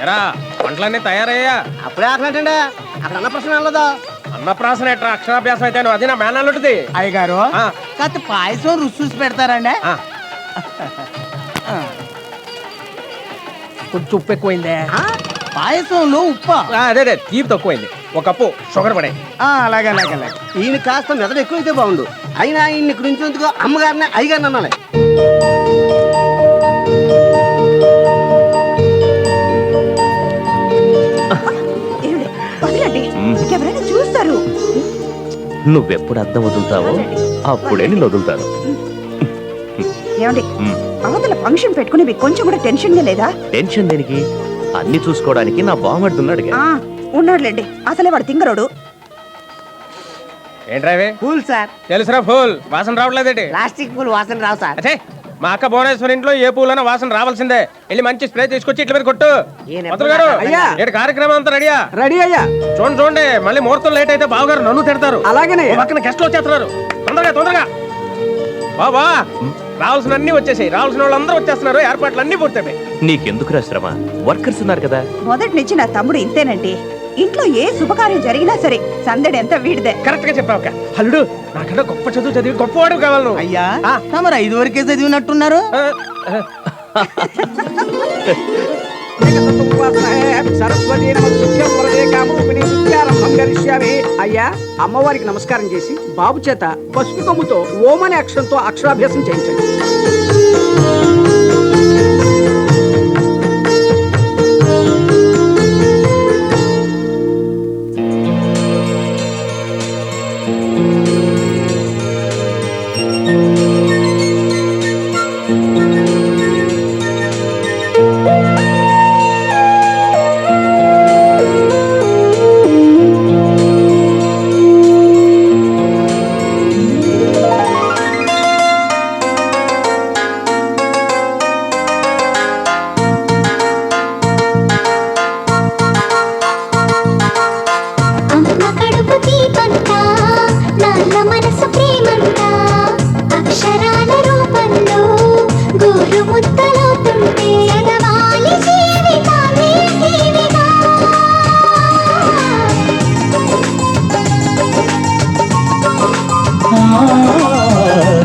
ఎరా వంటలన్నీ తయారయ్యా? అప్పుడే ఆకలంటండి. అక్కడ అన్న ప్రశ్న వెళ్ళదా? అన్నప్రాసన ఎట్రా అక్షరాభ్యాసం అయితే అది నా మేనల్లుంటది. అయ్యగారు కాస్త పాయసం రుచి చూసి పెడతారండి. కొంచెం ఉప్పు ఎక్కువైందే. పాయసంలో ఉప్పు అదే తీపి తక్కువైంది. ఒక కప్పు షుగర్ పడే. అలాగే అలాగే అలాగే. ఈయన కాస్త మెదడు ఎక్కువైతే బాగుండు. అయినా ఈయన ఇక్కడ నుంచి ఎందుకు అమ్మగారిని అయ్యగారిని అనాలి. ఎవరైనా చూస్తారు. నువ్వెప్పుడు అద్దం వదులుతావో అప్పుడే నేను వదులుతాను. ఏమండి అవతల ఫంక్షన్ పెట్టుకుని మీకు కొంచెం కూడా టెన్షన్ గా లేదా? టెన్షన్ దేనికి? అన్ని చూసుకోవడానికి నా బామడుతున్నాడు. ఉన్నాడులేండి, అసలే వాడు తింగరోడు. ఏంట్రావే? Fool sir. తెలుసురా పూల్ వాసన రావట్లేదేంటి? ప్లాస్టిక్ పూల్ వాసన రావు సార్. అదే మా అక్క భువనేశ్వరి ఇంట్లో ఏ పూలైనా వాసన రావాల్సిందే. వెళ్ళి మంచి స్ప్రే తీసుకొచ్చి ఇట్ల మీద కొట్టు. మంత్రులు గారు ఏడు కార్యక్రమం అంతా రెడీయా? రెడీ అయ్యా. చూడండి మళ్ళీ ముహూర్తం లేట్ అయితే బావగారు నన్ను తిడతారు. అలాగనే పక్కన గెస్ట్లు వచ్చేస్తున్నారు. తొందరగా బాబా రావాల్సిన అన్ని వచ్చేసాయి. రావాల్సిన వాళ్ళందరూ వచ్చేస్తున్నారు. ఏర్పాట్లు అన్ని పూర్తయిపోయి. నీకెందుకు శ్రమ? వర్కర్స్ ఉన్నారు కదా. మొదటి నుంచి నా తమ్ముడు ఇంతేనండి. ఇంట్లో ఏ శుభకార్యం జరిగినా సరే సందడి ఎంత వీడిదే. కరెక్ట్ గా చెప్పావు. అల్లుడు నాకన్నా గొప్ప చదువు చదివి గొప్పవాడు కావాలి నువ్వు. అయ్యా మరి 5 వరకే చదివినట్టున్నారు. అయ్యా అమ్మవారికి నమస్కారం చేసి బాబు చేత పసుపు కొమ్ముతో ఓం అనే అక్షరంతో అక్షరాభ్యాసం చేయించండి.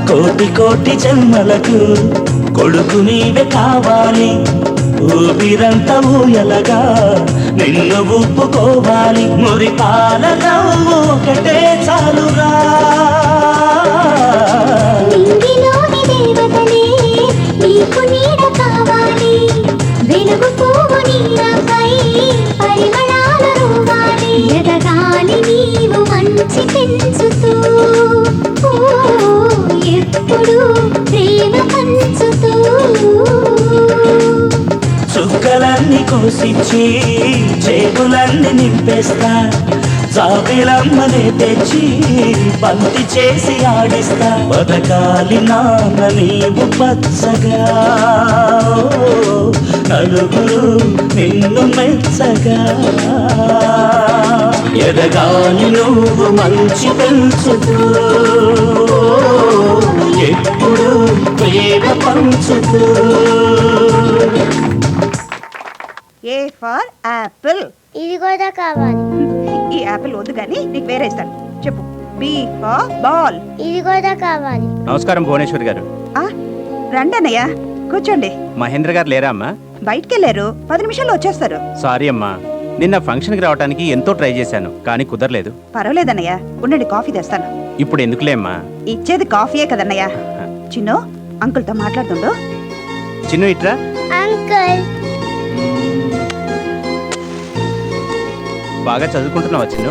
కోటి కోటి జన్మలకు కొడుకు నీవే కావాలి. ఊపిరంతా ఊయలగా నిన్ను ఒప్పుకోవాలి. మురిపాల నవ్వు ఒకటే చాలురా. నింగిలోని దేవతలే నీకు నీడ కావాలి. వెలుగు పువ్వు నీరపై పరిమళాల రూపాలి. ఎదగాలి నీవు మంచి పెంచుతూ ఎప్పుడు ప్రేమ పంచుతూ. చుక్కలన్నీ కోసిచ్చి చేతులన్నీ నింపేస్తా. జాబిలమ్మనే తెచ్చి బంతి చేసి ఆడిస్తా. బతకాలి నాన్న నీవు పచ్చగా, నలుగురు నిన్ను మెచ్చగా. ఎదగాలి నువ్వు మంచి పెంచుతూ ఎప్పుడు ప్రేమ పంచుతూ. A for Apple. ఇది కూడా కావాలి. ఈ యాపిల్ వద్దు కానీ నీకు వేరే ఇస్తాను. చెప్పు. B for ball. ఇది కూడా కావాలి. నమస్కారం భువనేశ్వరి గారు. రండన్నయ్య కూర్చోండి. మహేంద్ర గారు లేరా అమ్మా? బయటికెళ్ళారు, 10 నిమిషాల్లో వచ్చేస్తారు. సారీ అమ్మా, నిన్న ఫంక్షన్కి రావడానికి ఎంతో ట్రై చేశాను కానీ కుదరలేదు. పర్వాలేదన్నయ్య, ఉండండి కాఫీ తెస్తాను. ఇప్పుడు ఎందుకులే అమ్మా? ఇచ్చేది కాఫీయే కదన్నయ్య. చిన్ను అంకుల్తో మాట్లాడుతుండు. చిన్ను ఇట్రా. అంకుల్ బాగా చదువుకుంటున్నావా చిన్ను?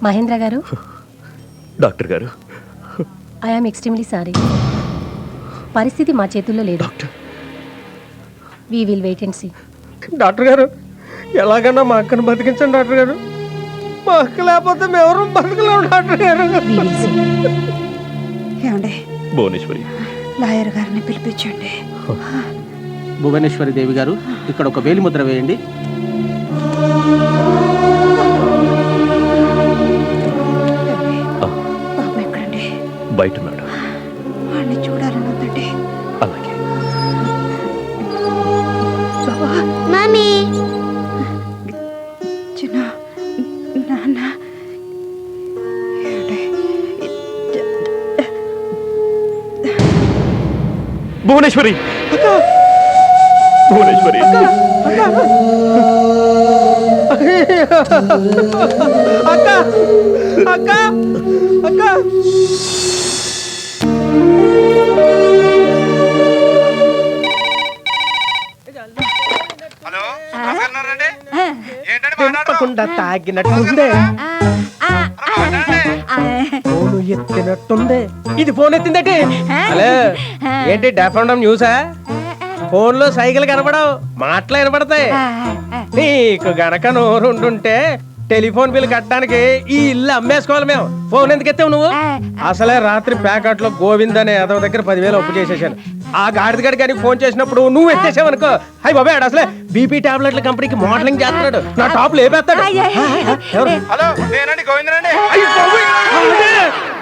మహేంద్ర గారు. డాక్టర్ గారు, ఐ యామ్ ఎక్స్ట్రీమ్లీ సారీ. పరిస్థితి మా చేతుల్లో లేదు. We will wait and see. Doctor గారు ఎలాగన్నా మా అక్కను బతికించండి డాక్టర్ గారు. మా అక్క లేకపోతే మేమెవరూ బతకలేము డాక్టర్ గారు. We will see. ఏమండి భువనేశ్వరి, లాయర్ గారిని పిలిపించండి. భువనేశ్వరి దేవి గారు, ఇక్కడ ఒక వేలి ముద్ర వేయండి. బాబు ఎక్కడండి? బయట ఉన్నాడు. వాడిని చూడాలని ఉందండి. అలాగే. బాబా, మమ్మీ చిన్న నాన్న ఏమండి? భువనేశ్వరి, భువనేశ్వరి, అక్క అక్క అక్క తిప్పకుండా తాగినట్టుందే, ఫోన్ ఎత్తినట్టుంది. ఇది ఫోన్ ఎత్తిందటి. హలో, ఏంటి డాఫండం న్యూసా? ఫోన్ లో సైకిల్ కనపడవు, మాటలు వినపడతాయి. నీకు గనక నోరుంటుంటే టెలిఫోన్ బిల్ కట్టడానికి ఈ ఇల్లు అమ్మేసుకోవాలి మేము. ఫోన్ ఎందుకు ఎత్తావు నువ్వు? అసలే రాత్రి ప్యాకెట్ లో గోవింద్ అనే అతని దగ్గర 10,000 అప్పు చేసేసాను. ఆ గాడిద గడి కానీ ఫోన్ చేసినప్పుడు నువ్వు ఎత్తేసావు అనుకో, అయ్యి బాబాయ్ అసలే బీపీ టాబ్లెట్ల కంపెనీకి మోడలింగ్ చేస్తున్నాడు, నా టాప్ లేపేస్తాడు.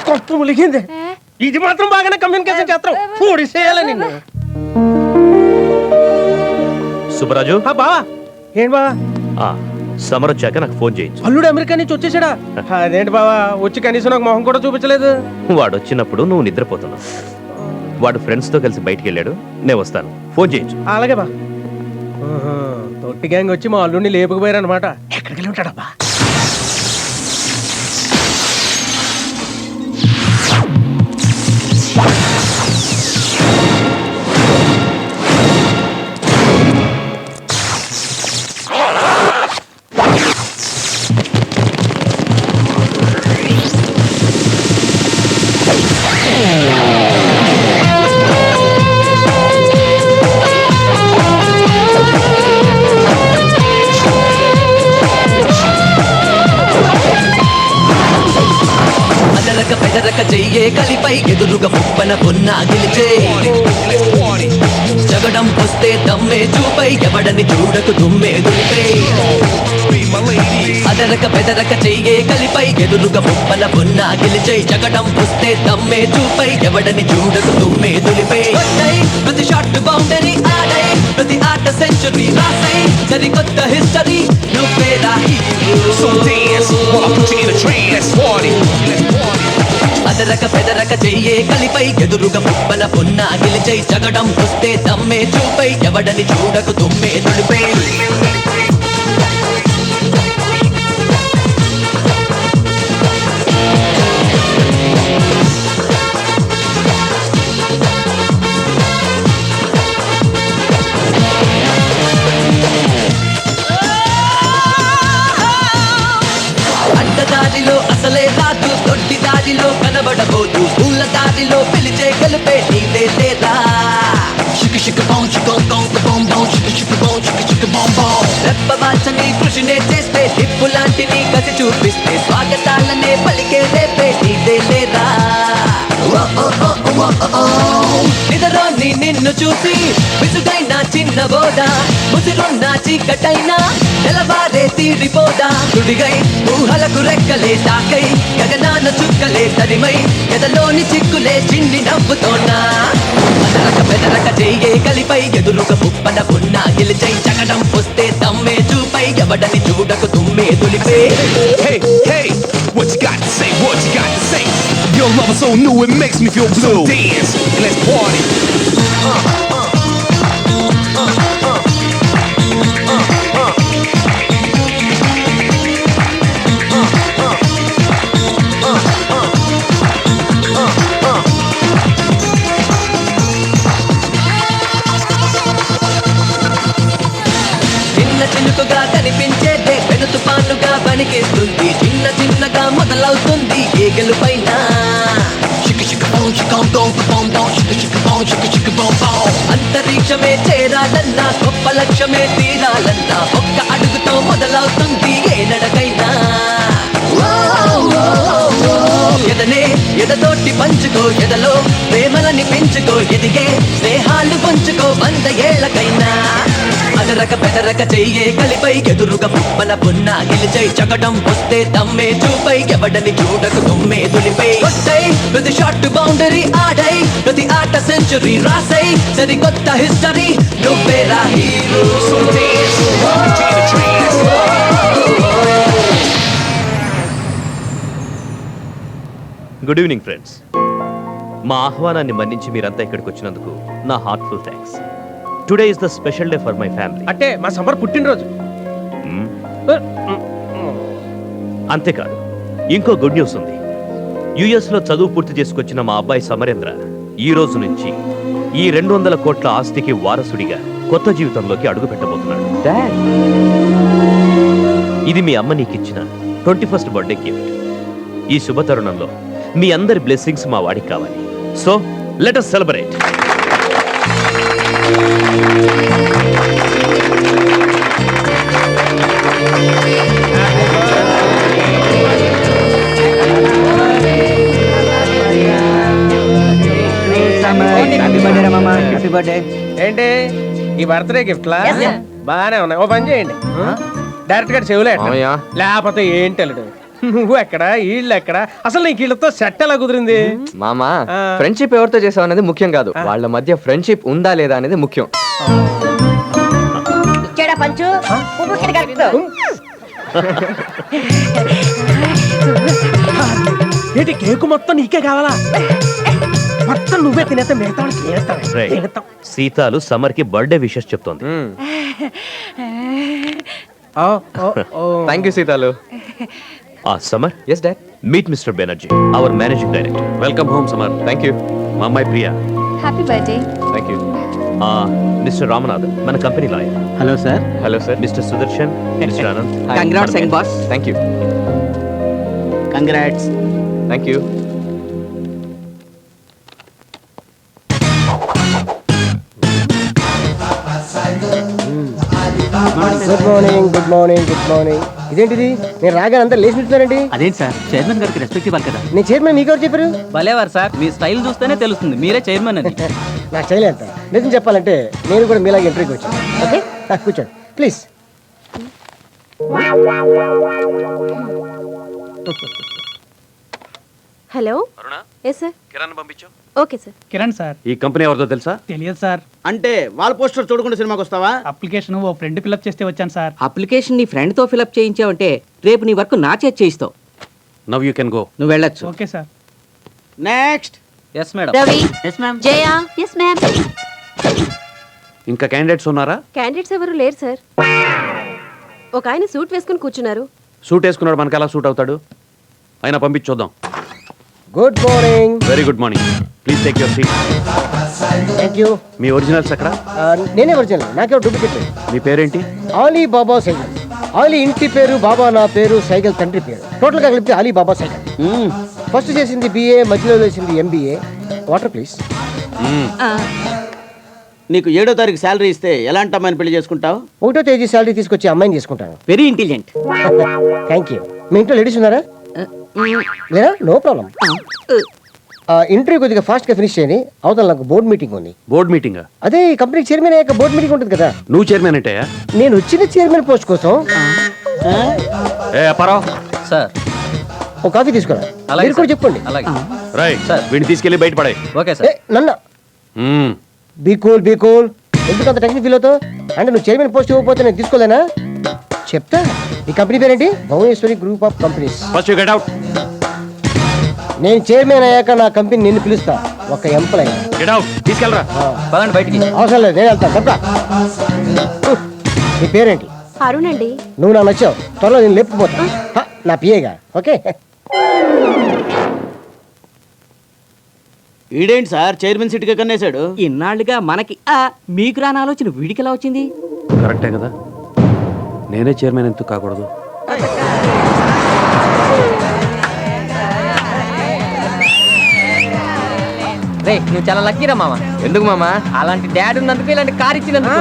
కొత్త ములిగింది. ఇది మాత్రం బాగానే కమ్యూనికేషన్ చేస్తావు, పూడిసేయాలి నిన్ను. సుబ్బరాజు, బావా ఏంటి బావా? సమర్ వచ్చాక నాకు ఫోన్ చేయించు. అల్లుడు అమెరికా నుంచి వచ్చేసాడా? అదేంటి బావా, వచ్చి కనీసం నాకు మొహం కూడా చూపించలేదు. వాడు వచ్చినప్పుడు నువ్వు నిద్రపోతున్నావు. వాడు ఫ్రెండ్స్ తో కలిసి బయటికి వెళ్ళాడు, నేను వస్తాను, ఫోన్ చేయించు. అలాగే బా. తొట్టి గ్యాంగ్ వచ్చి మా అల్లుడిని లేపుకుపోయారు అనమాట. ఎక్కడికి వెళ్ళి ఉంటాడబ్బా? పెదరక చెయ్యే కలిపై ఎదురుగా పుప్పన పొన్నా గెలిచే జగడం వస్తే దమ్మే చూపై ఎవడని చూడకు దుమ్మే దులిపే అదరక పెదరక చెయ్యే కలిపై ఎదురుగా పుప్పన పొన్నా గెలిచే జగడం వస్తే దమ్మే చూపై ఎవడని చూడకు దుమ్మే దులిపే ప్రతి షాట్ బౌండరీ ఆడై ప్రతి ఆట సెంచరీ రాసై సరికొత్త హిస్టరీ నువ్వే రాహి అదరక పెదరక చెయ్యే కలిపై ఎదురుగా పుప్పల పొన్నా గెలిచై జగడం వస్తే దమ్మే చూపై ఎవడని చూడకు దుమ్మే దులిపే అడ్డదారిలో అసలే రాదు, దొడ్డి దారిలో కనబడబోదు, పూల దారిలో పిలిచే గెలిపే నీదే లేదా. రెప్పవాల్చని కృషినే చేస్తే టిప్పు లాంటి నీ గతి చూపిస్తే స్వాగతాలనే పలికే రేపే నీదే లేదా. నిదరోని నిన్ను చూసి విసుగైనా చిన్న బోదా ముసిరున్న చీకటైనా తెలవారే తీరిపోదా. తుడిగై ఊహలకు రెక్కలే తాకై గగనాన చుక్కలే తరిమై ఎదలోని చిక్కులే చిన్ని నవ్వుతోనా. అదరక బెదరక చెయ్యే కలిపై ఎదురుగా పుప్పన పున్నా గెలిచై జగడం వస్తే దమ్మే చూపై ఎవడని చూడకు తుమ్మే దులిపే. What you got to say? What you got to say? Your love is so new, it makes me feel blue. So dance and let's party. చిన్న చినుకుగా కనిపించేదే పెను తుఫానుగా పనికిస్తుంది, చిన్న చిన్నగా మొదలవుతుంది ఏ గెలుపైనా. అంతరిక్షమే చేరాలన్నా గొప్ప లక్ష్యమే తీరాలన్నా ఒక్క అడుగుతో మొదలవుతుంది ఏ నడకైనా. ఎదనే ఎదతోటి ఒకటి పంచుకో ఎదలో ప్రేమలని పెంచుకో ఎదిగే స్నేహాలు పంచుకో 100 ఏళ్లకైనా అదరక పెదరక చెయ్యే కలిపై ఎదురుగా పుప్పన పున్నా గెలిచై చకటం వస్తే దమ్మే చూపై ఎవడని చూడకు దుమ్మే దులిపై కొట్టై ప్రతి షాట్ బౌండరీ ఆడై ప్రతి ఆట సెంచరీ రాసై సరికొత్త హిస్టరీ నువ్వేరా హీరో. Good evening friends. మా ఆహ్వానాన్ని మన్నించి మీరంతా ఇక్కడికి వచ్చినందుకు నా heartful thanks. Today is the special day for my family. అంటే మా సమర్ పుట్టినరోజు. అంతేకాదు, ఇంకో గుడ్ న్యూస్ ఉంది. యుఎస్ లో చదువు పూర్తి చేసుకొచ్చిన మా అబ్బాయి సమరేంద్ర ఈ రోజు నుంచి ఈ 200 కోట్ల ఆస్తికి వారసుడిగా కొత్త జీవితంలోకి అడుగు పెట్టబోతున్నాడు. ఇది మీ అమ్మ నీకిచ్చిన 21st బర్త్డే గిఫ్ట్. ఈ శుభతరుణంలో మీ అందరి బ్లెస్సింగ్స్ మా వాడికి కావాలి. So let us celebrate. ఏంటి ఈ బర్త్డే గిఫ్ట్లా? బాగానే ఉన్నాయి. ఓ పని చేయండి, డైరెక్ట్ గా చెవులే లేకపోతే ఏంటి అల్లుడు, నువ్వు ఎక్కడ వీళ్ళు ఎక్కడ, అసలు నీకు వీళ్ళతో సెట్ ఎలా కుదిరింది? మామా, ఫ్రెండ్షిప్ ఎవరితో చేసావు అనేది ముఖ్యం కాదు, వాళ్ళ మధ్య ఫ్రెండ్షిప్ ఉందా లేదా అనేది ముఖ్యం. ఏంటి కేకు మొత్తం నీకే కావాలా? మొత్తం నువ్వే తినేస్తా, మిగతా సీతాలు సమర్ కి బర్త్డే విషెస్ చెప్తోంది. Thank you Seethalu. Samar, yes dad. Meet mister Banerjee, our managing director. Welcome home Samar. Thank you. మా అమ్మాయి Priya. Happy birthday. Thank you. Mister Ramanathan, మన company lawyer. Hello sir. Hello sir. Mister Sudarshan, mister Anand. Congrats young boss. Thank you. Congrats. Thank you. Good morning, good morning, good morning. ఇదేంటిది, నేను రాగానే అంతా లేచి నిల్చున్నారండి? అదేంటి sir, chairman గారికి రెస్పెక్ట్ ఇవ్వాలి కదా. నేను చైర్మన్ మీకు ఎవరు చెప్పారు? భలేవారు సార్, మీ స్టైల్ చూస్తేనే తెలుస్తుంది మీరే చైర్మన్ అని. నా స్టైల్ ఎంత నిజం చెప్పాలంటే నేను కూడా మీలాగే ఎంట్రీకి వచ్చాను. ఓకే కూర్చోండి please. Hello. Yes sir. Kiran పంపించావు? Okay sir. కిరణ్ సార్. ఈ కంపెనీ ఎవరిదో తెలుసా? తెలియదు సార్. అంటే వాళ్ళ పోస్టర్ చూడకుండా సినిమాకి వస్తావా? అప్లికేషన్ ఓ ఫ్రెండ్ ఫిల్అప్ చేస్తే వచ్చాను సార్. అప్లికేషన్ నీ ఫ్రెండ్ తో ఫిల్అప్ చేయించావంటే రేపు నీ వర్క్ నా చేతి చేయిస్తావు. Now you can go. నువ్వు వెళ్ళొచ్చు. Okay sir. Next. Yes madam. Ravi. Yes ma'am. Jaya. Yes ma'am. ఇంకా క్యాండిడేట్స్ ఉన్నారా? క్యాండిడేట్స్ ఎవరు లేరు సార్. ఒక ఆయన సూట్ వేసుకుని కూర్చున్నారు. సూట్ వేసుకున్నాడు, మనకి ఎలా సూట్ అవుతాడు? అయినా పంపించొద్దాం. Good morning. Very good morning. Please take your seat. Thank you. మీ ఒరిజినల్స్ ఎక్కడ? నేనే ఒరిజినల్, నాకే డూప్లికేట్. మీ పేరేంటి? Ali Baba cycle. ఆలీ ఇంటి పేరు, బాబా నా పేరు, సైకిల్ తండ్రి పేరు, టోటల్ గా కలిపితే ఆలీ బాబా సైకిల్. ఫస్ట్ చేసింది BA, మధ్యలో వేసింది MBA. Water please. నీకు 7వ తారీఖు శాలరీ ఇస్తే ఎలాంటి అమ్మాయిని పెళ్లి చేసుకుంటావు? 1వ తేదీ శాలరీ తీసుకొచ్చి అమ్మాయిని చేసుకుంటాను. Very intelligent. Thank you. మీ ఇంట్లో లేడీస్ ఉన్నారా? లేదా? No problem. ఇంటర్వ్యూ కొద్దిగా ఫాస్ట్ గా ఫినిష్ చేయని, అవతల నాకు బోర్డ్ మీటింగ్ ఉంది. Board meeting? అదే ఈ కంపెనీ చైర్మన్ అయ్యాక బోర్డ్ మీటింగ్ ఉంటుంది కదా. నువ్వు చైర్మన్ అంటే? నేను వచ్చిన చైర్మన్ పోస్ట్ కోసం. సార్ ఒక కాఫీ తీసుకురా. మీరు కూడా చెప్పండి. రైట్ సార్, వీడిని తీసుకెళ్లి బయట పడే. ఓకే ఏ, నన్న బీ కూల్, బీ కూల్. ఎందుకు అంత టెన్షన్ ఫీల్ అవుతావు? అంటే నువ్వు చైర్మన్ పోస్ట్ ఇవ్వకపోతే నేను తీసుకోలేనా? చెప్తా. ఈ కంపెనీ పేరేంటి? Bhuvaneshwari group of companies. First you get out. నేను చైర్మన్ అయ్యాక నా కంపెనీ నిన్ను పిలుస్తా, ఒక ఎంప్లాయ్. Get out. తీసుకెళ్ళరా. పదండి బయటికి. అవసరం లేదు, నేను వెళ్తాను. చెప్పా. నీ పేరేంటి? అరుణ్ అండి. నువ్వు నాకు నచ్చావు, త్వరలో నేను లేపుకుపోతా. నా పిఏగా. ఓకే. ఈడేంటి సార్ చైర్మన్ సీట్గా కన్నేశాడు? ఇన్నాళ్ళుగా మనకి మీకు రాని ఆలోచన వీడికి ఎలా వచ్చింది? కరెక్టే కదా, నేనే చైర్మన్ ఎందుకు కాకూడదు? రే, నువ్వు చాలా లక్కీరా మామ. ఎందుకు మామా? అలాంటి డాడ్ ఉన్నందుకు, ఇలాంటి కార్ ఇచ్చినందుకు.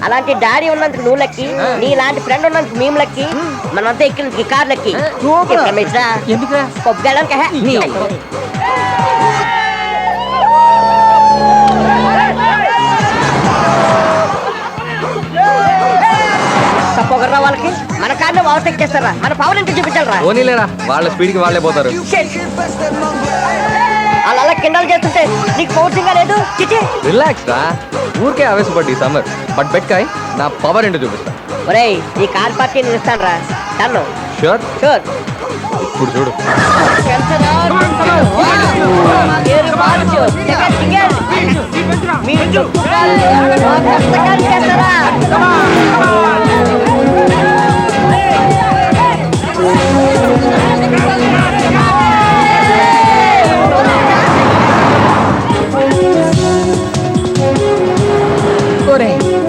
అలాంటి డాడీ ఉన్నందుకు నువ్వు లక్కి, నీ లాంటి ఫ్రెండ్ ఉన్నందుకు మేము లక్కి, మనంతా ఎక్కినందుకు కార్ లక్కి. ఎందుకురా పొగర్రా వాళ్ళకి, మన కార్లో ఓవర్టేక్ చేస్తారా? మన పవర్ ఇంటి చూపించాలరా? ఓనీలేరా, వాళ్ళ స్పీడ్ కి వాళ్ళే పోతారు. అలా కిండలు చేస్తుంటే నీకు పౌర్సింగా లేదు. రిలాక్స్ రా, ఊరికే ఆవేశపడి సమ్మర్. బట్ బెట్కాయ్, నా పవర్ ఏంటో చూపిస్తా. ఒరేయ్, ఈ కార్ పార్టీ నేను ఇస్తాను రా. టన్ను షూర్ షూర్. ఇప్పుడు చూడు.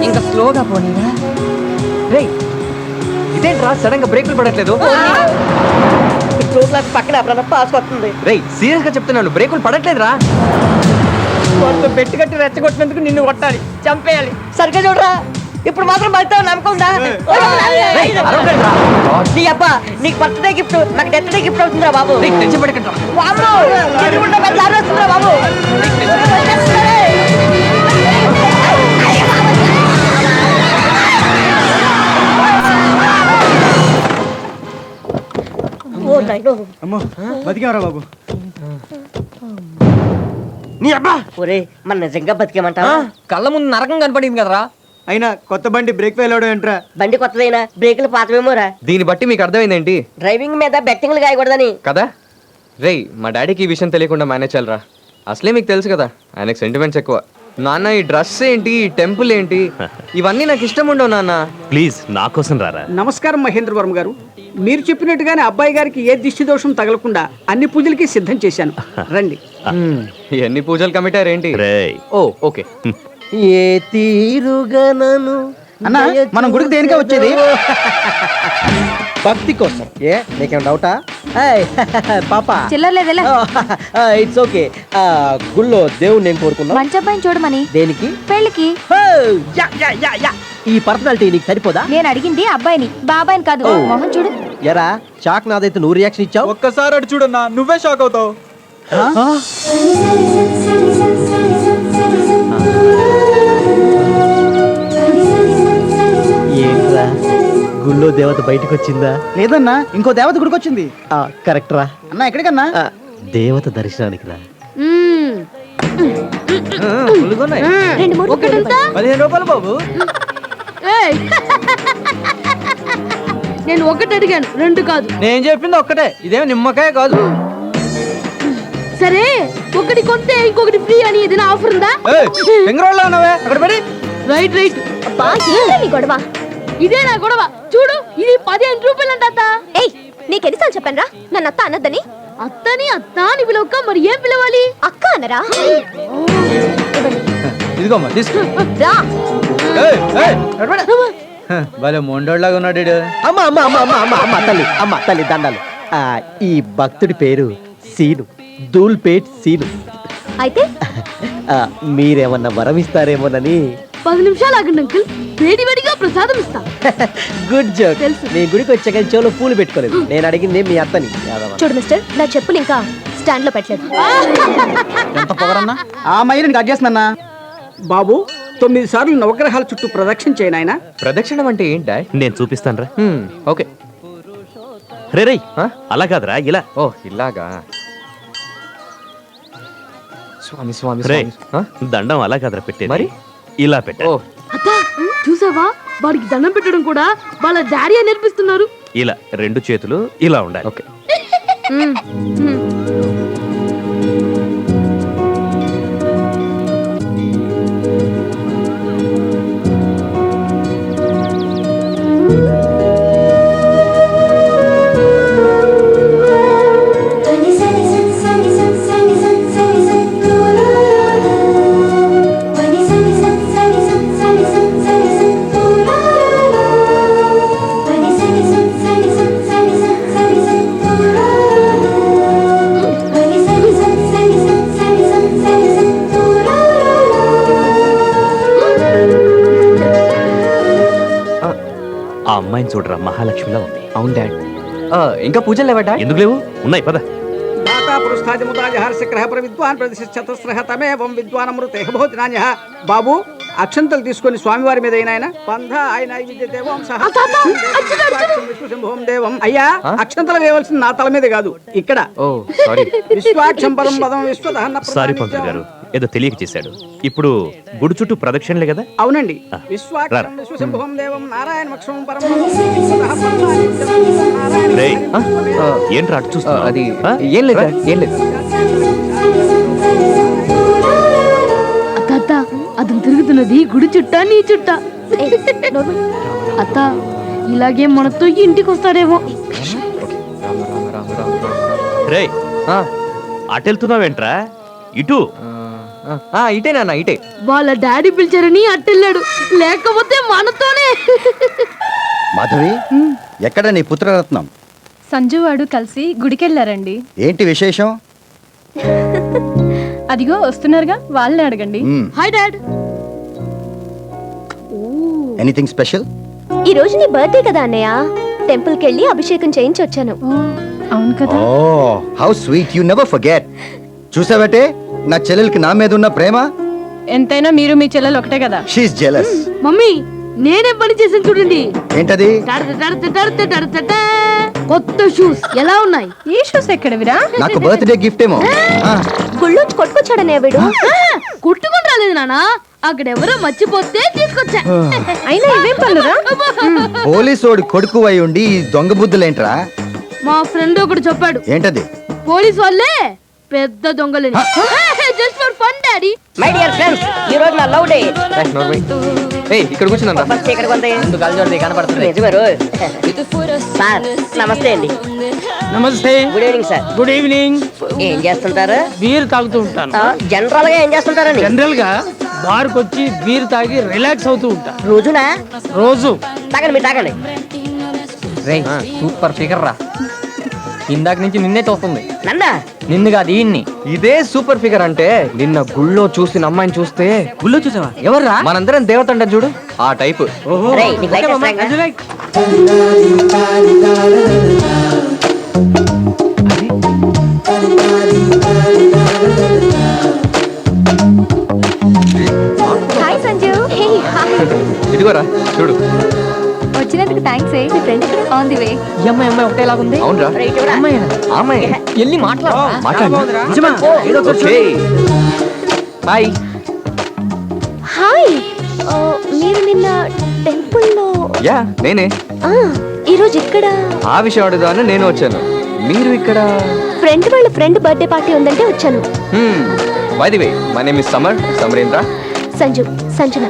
ఇంకా స్లోగా పోనీరా. రేయ్, ఇదేంట్రా సడన్ గా బ్రేకులు పడట్లేదు? పక్కన ఎప్పుడన్నా పాస్ వస్తుంది. రేయ్, సీరియస్ గా చెప్తున్నాను, బ్రేకులు పడట్లేదురా. బెట్టు కట్టి రెచ్చగొట్టినందుకు నిన్ను కొట్టాలి, చంపేయాలి. సరిగ్గా చూడరా, ఇప్పుడు మాత్రం బయట నమ్మకం ఉందా? నీ అబ్బా, నీకు బర్త్డే గిఫ్ట్ నాకు డెత్ డే గిఫ్ట్ అవుతుందిరా బాబు. బాబు బతికేవరా బాబు? నీ అబ్బా, ఒరే మన నిజంగా బతికేమంటావా? కళ్ళ ముందు నరకం కనపడింది కదరా. అయినా కొత్త బండి బ్రేక్ ఫెయిల్ అవడం ఏంట్రా? బండి కొత్తదైనా బ్రేకులు పాతవేమోరా. దీన్ని బట్టి మీకు అర్థమైందేంటి? డ్రైవింగ్ మీద బెట్టింగ్లు కాయకూడదని కదా. రేయ్, మా డాడీకి ఈ విషయం తెలియకుండా మేనేజ్ చేయాలరా. అసలే మీకు తెలుసు కదా, ఆయనకు సెంటిమెంట్స్ ఎక్కువ. నాన్న, ఈ డ్రెస్ ఏంటి, ఈ టెంపుల్ ఏంటి, ఇవన్నీ నాకు ఇష్టం ఉండవు నాన్న. ప్లీజ్ నా కోసం రారా. నమస్కారం మహేంద్ర వర్మ గారు. మీరు చెప్పినట్టుగానే అబ్బాయి గారికి ఏ దిష్టి దోషం తగలకుండా అన్ని పూజలకి సిద్ధం చేశాను. రండి. ఎన్ని పూజలు కమిటారు ఏంటి? ఓ ఓకే. ఏ తీరుగనను అన్న, మనం గుడికి దేనికే వచ్చేది? భక్తి కోసం. ఏ నీకేం డౌటా? పాపా చిల్లర్లేదలే. It's okay. గుళ్ళో దేవుణ్ణి నేను కోరుకున్నా. మంచి అబ్బాయిని చూడమని. దేనికి? పెళ్ళికి. ఈ పర్సనాలిటీ నీకు సరిపోదా? నేను అడిగింది అబ్బాయిని, బాబాయిని కాదు. మొహం చూడు. ఎరా, షాక్ నాదైతే నువ్వు రియాక్షన్ ఇచ్చావు. ఒక్కసారి అటు చూడన్నా, నువ్వే షాక్ అవుతావు. ఏంట్రా, గుళ్ళో దేవత బయటకు వచ్చిందా? లేదన్నా, ఇంకో దేవత గుడికి వచ్చింది. కరెక్ట్ రా అన్నా. ఎక్కడికన్నా? దేవత దర్శనానికి రా. 15 రూపాయలు బాబు. నేను ఒకటి అడిగాను, 2 కాదు. నేను చెప్పింది ఒక్కటే, ఇదేం నిమ్మకాయ కాదు. సరే, ఒకటి కొంటే ఇంకొకటి ఫ్రీ అని ఏదైనా ఆఫర్ ఉందా? అక్కడ పడి. Right right. గొడవ ఇదే నా గొడవ. చూడు, ఇది 15 రూపాయలు అంట. ఏయ్, నీకెన్నిసార్లు చెప్పాను రా నన్ను అత్త అనద్దని? అత్తని అత్త అని పిలవక మరి ఏం పిలవాలి? అక్క అనరా? ఇదిగోమ్మా, తీసుకో. భలే మొండోళ్ళగా ఉన్నాడు. అమ్మ తల్లి దండాలు. ఈ భక్తుడి పేరు సీను, దూల్పేట్ సీను. అయితే మీరేమన్నా వరం ఇస్తారేమోనని. 10 నిమిషాలు ఆగండి అంకుల్, వేడివేడిగా ప్రసాదం ఇస్తా. Good joke. మీ గుడికి వచ్చాక చెవులో పూలు పెట్టుకోలేదు. నేను అడిగింది మీ అత్తని. చూడు మిస్టర్, నా చెప్పులు ఇంకా స్టాండ్ లో పెట్టలేదు. ఎంత పొగరన్నా? ఆ మైలుని కట్ చేస్తున్నా. బాబు, 9 సార్లు నవగ్రహాల చుట్టూ ప్రదక్షిణ చేయను. ఆయన ప్రదక్షిణం అంటే ఏంటా? నేను చూపిస్తాను రా. ఓకే. రే అలా కాదురా, ఇలా. ఓ ఇలాగా. స్వామి స్వామి రే, స్వామి. దండం అలా కాదురా పెట్టేది, మరి ఇలా పెట్టా. అత్తా, చూసావా, వాడికి దండం పెట్టడం కూడా వాళ్ళ డాడీ నేర్పిస్తున్నారు. ఇలా 2 చేతులు ఇలా ఉండాలి. ఓకే. అమ్మాయిని చూడరా మహాలక్ష్మిలా ఉంది. అవును డాడ్. ఇంకా పూజలు లేవా డాడ్? ఎందుకు లేవు? ఉన్నాయి పద. మాతా పురుషాదిముదాజహారస్య గ్రహ ప్రవిద్వాన్ ప్రతిష్ఠతస్రః తమేవం విద్వానమృతే భవతి నాన్యః. బాబు అక్షంతలు తీసుకొని స్వామివారి మీద అయినా పంధ ఆయన విద్యదేవం సహ విష్ణుశంభోం దేవం. అయ్యా అక్షంతలు వేయవలసింది నా తల మీద కాదు, ఇక్కడ. ఓ సారీ. విశ్వాక్షం పరం పదం విశ్వదహన. సారీ పంతులు గారు, ఏదో తెలియక చేశాడు. ఇప్పుడు గుడి చుట్టూ ప్రదక్షిణలే కదా? అవునండి. రా. విశ్వాక్షం విశ్వశంభోం దేవం నారాయణ మక్షం పరం. రేయ్, ఏంట్రా అటు చూస్తున్నావ్? అది ఏం లేదు డాడ్, ఏం లేదు. అత్త అతను తిరుగుతున్నది గుడి చుట్టా నీ చుట్టా? అత్త ఇలాగే మనతో ఇంటికి వస్తాడేమో. రేయ్, అటు వెళ్తున్నావేంట్రా? ఇటు ఇటే నాన్న, ఇటే. వాళ్ళ డాడీ పిలిచారని అట్టెళ్ళాడు, లేకపోతే మనతోనే. మాధవి, ఎక్కడ నీ పుత్రరత్నం? సంజు వాడు కలిసి గుడికెళ్ళారండి. ఏంటి విశేషం? అదిగో వస్తున్నారుగా, వాళ్ళని అడగండి. Hi dad. Anything special? ఈ రోజు నీ బర్త్డే కదా అన్నయ్య, టెంపుల్ కి వెళ్ళి అభిషేకం చేయించి వచ్చాను. అవును కదా. Oh how sweet, you never forget. చూసావటే నా చెల్లెలికి నా మీద ఉన్న ప్రేమ? ఎంతైనా మీరు మీ చెల్లెలు ఒకటే కదా. She is jealous. మమ్మీ నేనే పని చేసాను చూడండి. ఏంటది? కొత్త షూస్ ఎలా ఉన్నాయి? ఈ షూస్ ఎక్కడవిరా? నాకు బర్త్డే గిఫ్ట్ ఏమో. గుళ్ళొచ్చి కొట్టుకొచ్చాడనే వీడు. కొట్టుకొని రాలేదు నాన్న, అక్కడ ఎవరో మర్చిపోతే తీసుకొచ్చా. అయినా ఇవేం పనులురా? పోలీసోడు కొడుకు అయి ఉండి ఈ దొంగ బుద్ధులేంట్రా? మా ఫ్రెండ్ ఒకడు చెప్పాడు. ఏంటది? పోలీస్ వాళ్ళే పెద్ద దొంగలని. Just for fun daddy. My dear friends, ఈ రోజు నా లవ్ డే. ఇక్కడ కూర్చున్నా. బస్ ఇక్కడ కొంది. కనపడుతుంది. సార్ నమస్తే అండి. నమస్తే. Good evening sir. Good evening. ఏం చేస్తుంటారు? బీర్ తాగుతూ ఉంటాను. జనరల్ గా ఏం చేస్తుంటారండి? జనరల్ గా బార్ కి వచ్చి బీర్ తాగి రిలాక్స్ అవుతూ ఉంటా. రోజునా? రోజు. తాగండి, మీరు తాగండి. సూపర్ ఫిగర్ రా. ఇందాక నుంచి నిన్నే చూస్తుంది. నన్నా? నిన్ను కాదు, ఈయన్ని. ఇదే సూపర్ ఫిగర్ అంటే. నిన్న గుళ్ళో చూసిన అమ్మాయిని చూస్తే. గుళ్ళో చూసావా? ఎవర్రా? మనందరం దేవత అంటే చూడు, ఆ టైపు. రేయ్, నీకు లైట్ వేస్తాగా? హాయ్ సంజు. Hey hi. ఇదిగోరా చూడు. వచ్చినందుకు థాంక్స్. మీ ఫ్రెండ్ ఇక్కడ ఆన్ ది వే. ఈ అమ్మాయి ఒకటేలా ఉంది. అవునరా? అమ్మాయి ఎల్లి మాట్లాడు. హాయ్ హాయ్. మీరు నిన్న టెంపుల్లో? యా నేనే. ఈ రోజు ఇక్కడ ఆ విషయం అడుగుదామని నేను వచ్చాను. మీరు ఇక్కడ? ఫ్రెండ్ వాళ్ళ ఫ్రెండ్ బర్త్డే పార్టీ ఉందంటే వచ్చాను. By the way, my name is Samarendra. Sanju, Sanjana.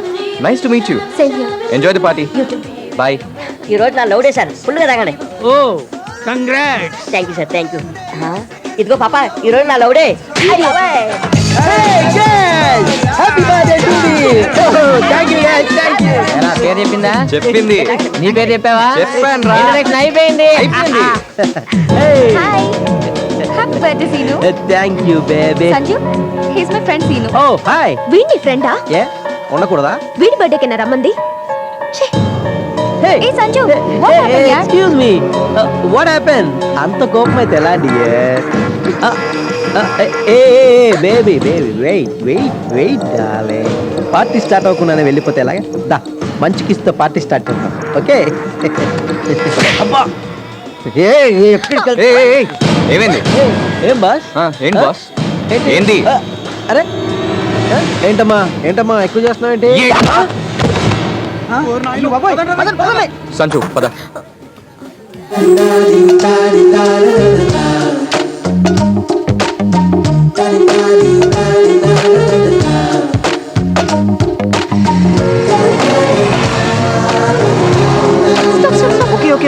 Nice to meet you. Same here. Enjoy the party. You too. Bye. ఈ రోజు నా లవ్ డే సార్. ఫుల్ గా తాగండి. Oh congrats. Thank you sir, thank you. ఇదిగో పాప, ఈ రోజు నా love day. Happy birthday to me. Thank you guys, thank you. పేరు చెప్పిందా? చెప్పింది. నీ పేరు చెప్పావా? చెప్పాను రా. అయిపోయింది. Hi. Happy birthday Seenu. Thank you baby. Sanju, he is my friend Seenu. Oh hi. వీడి ఫ్రెండా? ఏ ఉండకూడదా? వీడి బర్త్డే కింద రమ్మంది. Hey, A Sanju, what happened yaar? Excuse me. What happened? అంత కోపం అయితే ఎలా dear? Baby wait darling. Party start అవ్వకుండానే వెళ్ళిపోతే ఎలాగా? దా మంచి కిస్తో పార్టీ స్టార్ట్ చేద్దాం. ఓకే? అబ్బా ఏమైంది? ఏం బాస్? ఏంటి బాస్? ఏంది? అరే ఏంటమ్మా ఎక్కువ చేస్తున్నావు ఏంటి? సంచు పద.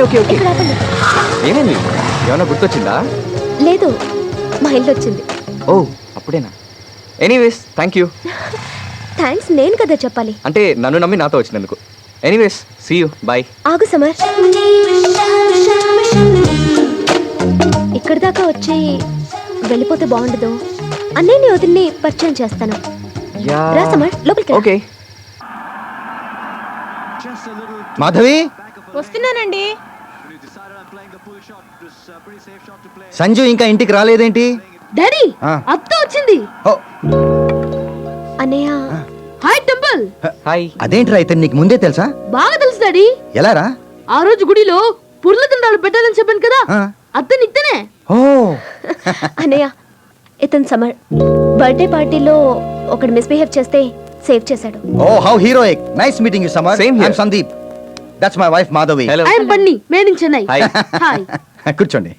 ఓకే. ఏమైంది? ఏమన్నా గుర్తొచ్చిందా? లేదు, మా ఇల్లు వచ్చింది. ఓ అప్పుడేనా? Anyways thank you. థ్యాంక్స్ నేను కదా చెప్పాలి. అంటే నన్ను నమ్మి నాతో వచ్చినందుకు. Anyways see you. బాయ్. ఆగు సమర్. ఇక్కడి దాకా వచ్చి వెళ్ళిపోతే బాగుండదు. అన్నయ్యని వదిలిని పరిచయం చేస్తాను. రా సమర్, లోపలికి రా. ఓకే. మాధవి వస్తున్నానండి. సంజు ఇంకా ఇంటికి రాలేదేంటి? డాడీ ఆ. అత్త వచ్చింది. అన్నయ్య హాయ్ టెంపుల్. హాయ్. అదేంట్రా ఇతను నీకు ముందే తెలుసా? బాగా తెలుసు డాడీ. ఎలారా? ఆ రోజు గుడిలో పుర్ల తండాలు పెట్టాలని చెప్పాను కదా, అత్తని ఇత్తనే. ఓ అన్నయ్య ఇతను సమర్ బర్త్డే పార్టీలో ఒకడు మిస్బిహేవ్ చేస్తే సేవ్ చేశాడు. Oh how heroic. Nice meeting you Samar. Same here. I am Sandeep. That's my wife Madhavi. Hello. I'm Bunny, made in Chennai. Hi. Hi. కూర్చోండి.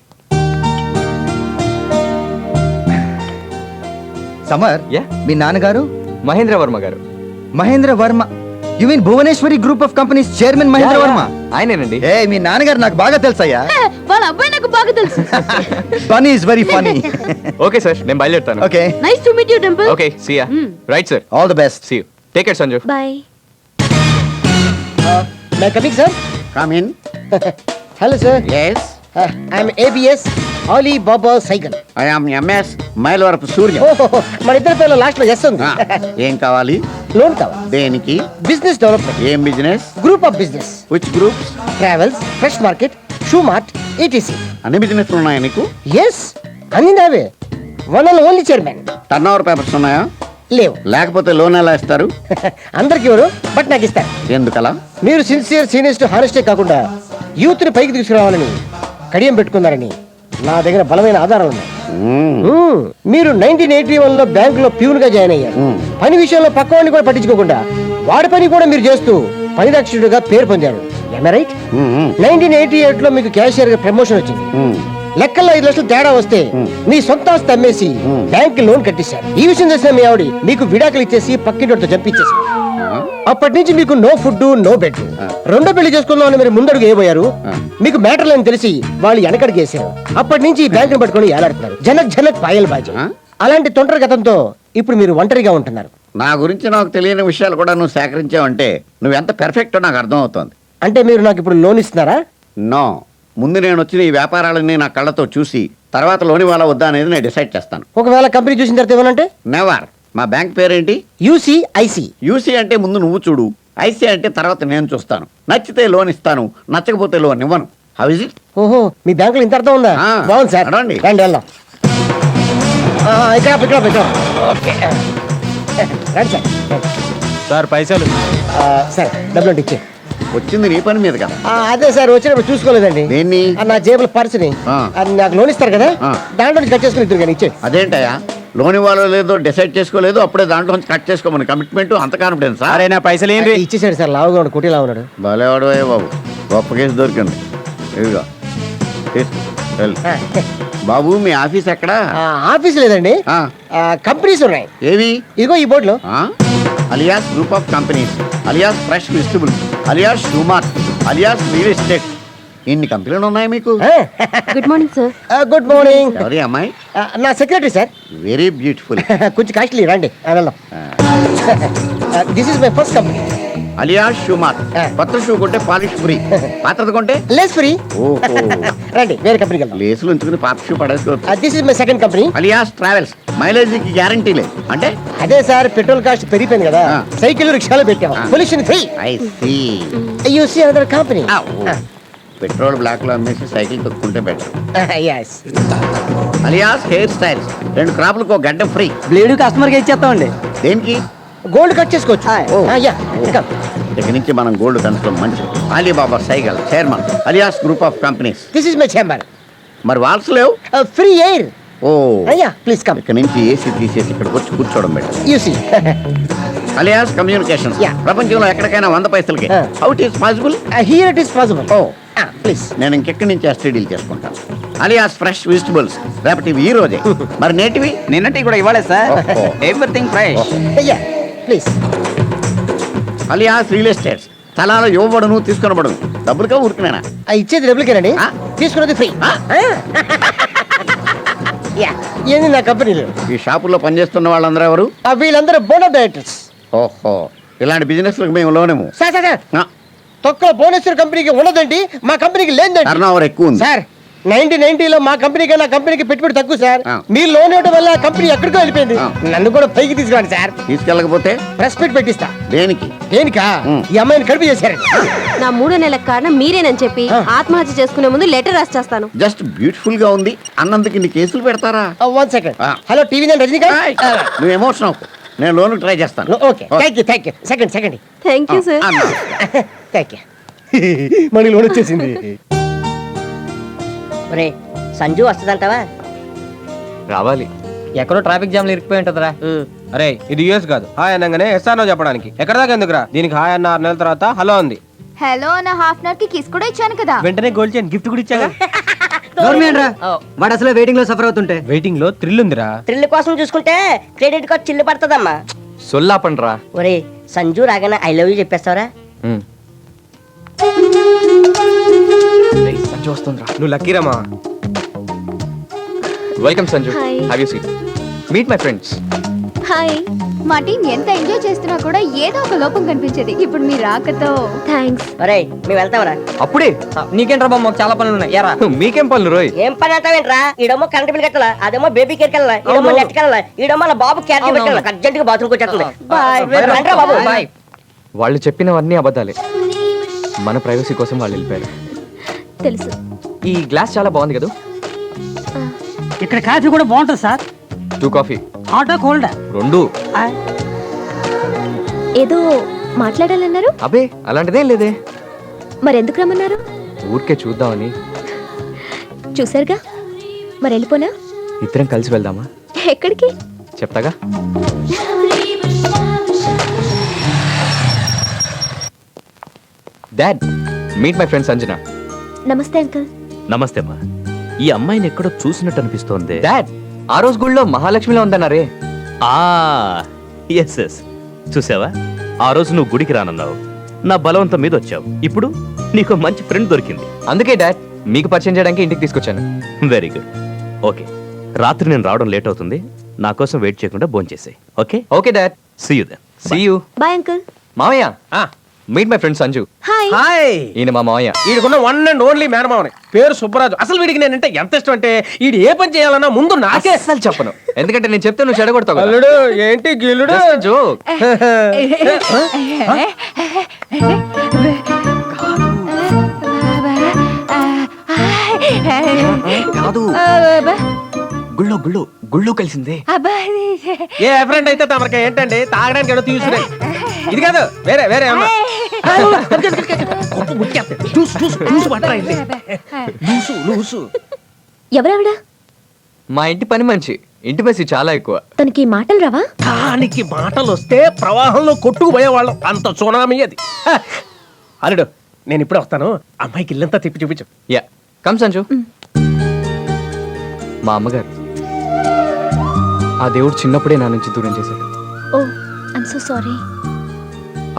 సమర్, Yeah? మీ నాన్నగారు? మహేంద్ర వర్మ గారు. Mahendra Varma. You mean Bhuvaneshwari group of companies chairman Mahendra Varma? ఆయనేనండి. ఏ మీ నాన్నగారు నాకు బాగా తెలుసయ్యా. వాళ్ళ అబ్బాయి నాకు బాగా తెలుసు. Funny is very funny. Okay sir, నేను బయలుదేరుతాను. Okay. Nice to meet you Temple. Okay, see ya. Right sir. All the best. See you. Take care Sanju. Bye. May coming sir? Come in. Hello sir. yes I'm ABS Ali Baba cycle. I am MS Mylavarapu Surya. మన ఇద్దరి పేర్లో last లో yes ఉంది. ఏం కావాలి? Loan కావాలి. దేనికి? Business development. ఏం business? Group of business. Which groups? Travels, fresh market, shoe mart, ETC. అన్ని బిజినెస్ ఉన్నాయా నీకు? ఎస్ అన్ని నావే. One and only chairman. Turn over papers ఉన్నాయా? లేవు. లేకపోతే లోన్ ఎలా ఇస్తారు? అందరికి ఎవరు బట్ నాకు ఇస్తారు. ఎందుకలా? మీరు సిన్సియర్ సీనియర్ హానెస్టే కాకుండా యూత్ ని పైకి తీసుకురావాలని కడియం పెట్టుకున్నారని నా దగ్గర బలమైన ఆధారాలు ఉన్నాయి. మీరు 1981 లో బ్యాంకులో ప్యూన్ గా జాయిన్ అయ్యారు. పని విషయంలో పక్క వాడిని కూడా పట్టించుకోకుండా వాడి పని కూడా మీరు చేస్తూ పని దక్షుడుగా పేరు పొందారు. రైట్? 1988 లో మీకు క్యాషియర్ గా ప్రమోషన్ వచ్చింది. లెక్కల్లో 5 లక్షలు తేడా వస్తే మీ సొంత ఆస్తి అమ్మేసి బ్యాంక్ లోన్ కట్టించారు. ఈ విషయం తెలిసిన మీ ఆవిడ మీకు విడాకులు ఇచ్చేసి పక్కింటితో చంపించేసి అప్పటి నుంచి మీకు నో ఫుడ్ నో బెడ్. రెండో పెళ్లి చేసుకుందామని మీరు ముందడుగు వేయబోయారు. మీకు మ్యాటర్ లేని తెలిసి వాళ్ళు వెనకడికి వేసారు. అప్పటి నుంచి ఈ బ్యాంకును పట్టుకొని ఏలాడుతున్నారు. జనక్ జనక్ పాయల్ బాజీ. అలాంటి తొంటరి గతంతో ఇప్పుడు మీరు ఒంటరిగా ఉంటున్నారు. నా గురించి నాకు తెలియని విషయాలు కూడా నువ్వు సేకరించావంటే నువ్వు ఎంత పెర్ఫెక్టో నాకు అర్థం అవుతోంది. అంటే మీరు నాకు ఇప్పుడు లోన్ ఇస్తున్నారా? నో, ముందు నేను వచ్చిన ఈ వ్యాపారాలన్నీ నా కళ్ళతో చూసి తర్వాత లోన్ ఇవ్వాలా వద్దా అనేది నేను డిసైడ్ చేస్తాను. ఒకవేళ కంపెనీ చూసిన తర్వాత ఏమనంటే? నెవర్. మా బ్యాంక్ పేరేంటి? యూసీఐసి. యూసీ అంటే ముందు నువ్వు చూడు, ఐసీ అంటే తర్వాత నేను చూస్తాను. నచ్చితే లోన్ ఇస్తాను, నచ్చకపోతే లోన్ ఇవ్వను. How is it? ఓహో, మీ బ్యాంకులో ఇంత అర్థం ఉందా? బాగుంది సార్. రండి వెళ్దాం. ఇక్కడ ఓకే రండి సార్. సార్ పైసలు. సార్ డబ్బులు ఇచ్చే. వచ్చింది నీ పని మీద కదా. అదే సార్, వచ్చినప్పుడు చూసుకోలేదండి. దేన్ని? నా జేబుల పర్సుని. అది నాకు లోన్ ఇస్తారు కదా, దాంట్లో నుంచి కట్ చేసుకుని ఇద్దరు కానీ ఇచ్చే. అదేంటయ్యా, లోన్ ఇవ్వాలో లేదో డిసైడ్ చేసుకోలేదు, అప్పుడే దాంట్లో నుంచి కట్ చేసుకోమని కమిట్మెంట్ అంత కాన్ఫిడెన్స్? అరే నా పైసలు ఏంటి? ఇచ్చేసాడు సార్. లావుగా ఉన్నాడు, కుటీలా ఉన్నాడు. భలేవాడు బాబు, గొప్ప కేసు దొరికింది. ఇదిగో తీసుకో, వెళ్ళు. బాబు మీ ఆఫీస్ ఎక్కడా? ఆఫీస్ లేదండి, కంపెనీస్ ఉన్నాయి. ఏవి? ఇదిగో ఈ బోర్డులో. Alias group of companies, alias fresh vegetables, alias Shoe Mart, alias real estate. ఇన్ని కంపెనీలు ఉన్నాయి మీకు? Good morning sir. Good morning. ఎవరి అమ్మాయి? నా సెక్రటరీ సార్. Very beautiful. కొంచెం కాస్ట్లీ. రండి వెళ్దాం. This is my first company, alias Shoe Mart. కొత్త షూ కొంటే పాలిష్ ఫ్రీ, పాతది కొంటే లెస్ ఫ్రీ. ఓహో. రండి వేరే కంపెనీకి వెళ్దాం. లేసులు ఉంచుకుని పాత షూ పడేసుకోవచ్చు. This is my second company, alias travels. మైలేజీకి గ్యారంటీ లేదు అంటే? అదే సార్, పెట్రోల్ కాస్ట్ పెరిగిపోయింది కదా, సైకిల్ రిక్షాలో పెట్టాం, pollution free. I see. You see another company. Petrol black లో అమ్మేసి సైకిల్ తొక్కుంటే better. yes. Alias hair styles. 2 క్రాపులకు ఒక గడ్డ ఫ్రీ. బ్లేడ్ కస్టమర్ కి ఇచ్చేస్తామండి. దేనికి? గోల్డ్ కట్ చేసుకోవచ్చు. దగ్గర నుంచి మనం గోల్డ్ కన్స్ట్రమ్ మంచిది. Alibaba cycle chairman, Alias group of companies. This is my chamber. మరి వాల్స్ లేవు? Free air. Oh please come. ఇక్కడ నుంచి ఏసీ తీసేసి ఇక్కడికి వచ్చి కూర్చోవడం better. You see. Alias communications. ప్రపంచంలో ఎక్కడికైనా 100 పైసలకి. How it is possible? Here it is possible. Oh please. నేను ఇంకెక్కడి నుంచి ఎస్టీడీలు చేసుకుంటాను. Alias fresh vegetables. రేపటివి ఈ రోజే, మరి నేటివి నిన్నటి కూడా ఇవ్వాలి sir. Everything fresh. Please. Alias real estates. స్థలాలు ఇవ్వబడును, తీసుకొనబడును. డబ్బులుగా ఊరుకునేనా? ఇచ్చేది డబ్బులకేనండి, తీసుకున్నది ఫ్రీ. ఏంది నా కంపెనీలో? ఈ షాపుల్లో పనిచేస్తున్న వాళ్ళందరూ ఎవరు? వీళ్ళందరూ బోర్డ్ ఆఫ్ డైరెక్టర్స్. ఓహో, ఇలాంటి బిజినెస్ మేము లోనేము. సార్ తొక్క భువనేశ్వర్ కంపెనీకి ఉన్నదండి, మా కంపెనీకి లేదండి. టర్న్ ఓవర్ ఎక్కువ ఉంది సార్. 1990లో మా కంపెనీ కన్నా కంపెనీకి పెట్టుబడి తక్కువ సార్. మీరు లోన్ ఇవ్వడం వల్ల కంపెనీ ఎక్కడికో వెళ్ళిపోయింది. నన్ను కూడా పైకి తీసుకురండి సార్. తీసుకెళ్ళకపోతే ప్రెస్ మీట్ పెట్టిస్తా. దేనికి? దేనికా? ఈ అమ్మాయిని కడుపు చేశారు. నా 3 నెలలకు కారణం మీరేనని చెప్పి ఆత్మహత్య చేసుకునే ముందు లెటర్ రాసి చేస్తాను. జస్ట్ బ్యూటిఫుల్ గా ఉంది అన్నందుకు ఇన్ని కేసులు పెడతారా? 1 సెకండ్. హలో టీవీ నేను రజనీకాంత్. నువ్వు ఎమోషన్ అవ్వకు. నేను లోన్ ట్రై చేస్తాను. Okay, thank you. Second. Thank you sir. Thank you. Money loan వచ్చేసింది. ఒరే సంజు వస్తుందంటావా? రావాలి. ఎక్కడో ట్రాఫిక్ జామ్ లో ఇరికిపోయి ఉంటుందిరా. అరే ఇది యూఎస్ కాదు. హాయ్ అనగానే ఎస్ఆర్నో చెప్పడానికి. ఎక్కడ దాకా ఎందుకురా? దీనికి హాయ్ అన్న 6 నెలల తర్వాత హలో ఉంది. హలో అన్న హాఫ్ అన్ అవర్ కి కిస్ కూడా ఇచ్చాను కదా. వెంటనే గోల్డ్ చైన్ గిఫ్ట్ కూడా ఇచ్చాగా. వాడు అసలు వెయిటింగ్ లో సఫర్ అవుతుంటే వెయిటింగ్ లో థ్రిల్ ఉందిరా. థ్రిల్ కోసం చూసుకుంటే క్రెడిట్ కార్డ్ చిల్లు పడుతుందమ్మా. సొల్లాపండ్రా. ఒరే సంజు రాగానే ఐ లవ్ యూ చెప్పేస్తావరా? సంజు వస్తుందిరా. నువ్వు లక్కీరా మా. Welcome Sanju. Hi. Have you seat. Meet my friends. Hi. మా టీం ఎంత ఎంజాయ్ చేస్తున్నా కూడా ఏదో ఒక లోపం కనిపించేది. ఇప్పుడు మీ రాకతో థ్యాంక్స్. ఒరే మేము వెళ్తామరా? అప్పుడే నీకేంట్రా బాబు, మాకు చాలా పనులు ఉన్నాయి. ఎరా మీకేం పనులు రోయ్? ఏం పని అంటావేంట్రా? ఈడేమో కరెంట్ బిల్ కట్టాలా, అదేమో బేబీ కేర్ కెళ్ళాలా, ఈడేమో నెట్ కెళ్ళాలా, ఈడేమో అలా బాబు క్యారెట్ పెట్టాలా. అర్జెంట్ గా బాత్రూమ్ వచ్చేస్తుంది. బాయ్ బాబు. బాయ్. వాళ్ళు చెప్పినవన్నీ అబద్ధాలే. మన ప్రైవసీ కోసం వాళ్ళు వెళ్ళిపోయారు. తెలుసు. ఈ గ్లాస్ చాలా బాగుంది కదా. ఇక్కడ కాఫీ కూడా బాగుంటుంది సార్. 2 కాఫీ. హాటా కోల్డా? 2. ఏదో మాట్లాడాలన్నారు. అబే అలాంటిదేం లేదే. మరెందుకు రమ్మన్నారు? ఊరికే చూద్దామని. చూసారుగా, మరి వెళ్ళిపోనా? ఇద్దరం కలిసి వెళ్దామా? ఎక్కడికి చెప్తాగా. Dad, meet my friend Sanjana. Namaste uncle. నమస్తే అమ్మా. ఈ అమ్మాయిని ఎక్కడో చూసినట్టు అనిపిస్తోంది. డాడ్, ఆ రోజు గుళ్ళో మహాలక్ష్మిలో ఉందన్నారే. ఎస్ చూసావా, ఆ రోజు నువ్వు గుడికి రానన్నావు, నా బలవంతం మీద వచ్చావు. ఇప్పుడు నీకు మంచి ఫ్రెండ్ దొరికింది. అందుకే డాడ్ మీకు పరిచయం చేయడానికి ఇంటికి తీసుకొచ్చాను. Very good. ఓకే, రాత్రి నేను రావడం లేట్ అవుతుంది. నా కోసం వెయిట్ చేయకుండా భోంచేసేయ్. Okay? Okay dad. See you then. See you. Bye uncle. మావయ్య, meet my friend Sanju. Hi. Hi. ఈయన మా మావయ్య. వీడికున్న 1 and only మేనమావని పేరు సుబ్బరాజు. అసలు వీడికి నేనంటే ఎంత ఇష్టం అంటే వీడు ఏ పని చేయాలన్నా ముందు నాకే. అసలు చెప్పను, ఎందుకంటే నేను చెప్తే నువ్వు చెడగొడతావు. అల్లుడు ఏంటి గిల్లుడు? జోక్. కాదు, గుళ్ళో గుళ్ళో గుళ్ళో కలిసిందే. ఏ ఫ్రెండ్ అయితే తమరికి ఏంటండి తాగడానికి ఏదో తీసుకునే. ఇది కాదు, వేరే వేరే అమ్మా. ఎవరావిడ? మా ఇంటి పని మనిషి. ఇంటిమేసి చాలా ఎక్కువ. తనకి మాటలు రావా? దానికి మాటలు వస్తే ప్రవాహంలో కొట్టుకుపోయేవాళ్ళం. అంత సునామీ అది. అల్లుడు నేను ఇప్పుడే వస్తాను. అమ్మాయికి ఇల్లంతా తిప్పి చూపించు. Yeah, come Sanju. మా అమ్మగారు. ఆ దేవుడు చిన్నప్పుడే నా నుంచి దూరం చేశాడు. ఓ, ఐమ్ సో సారీ.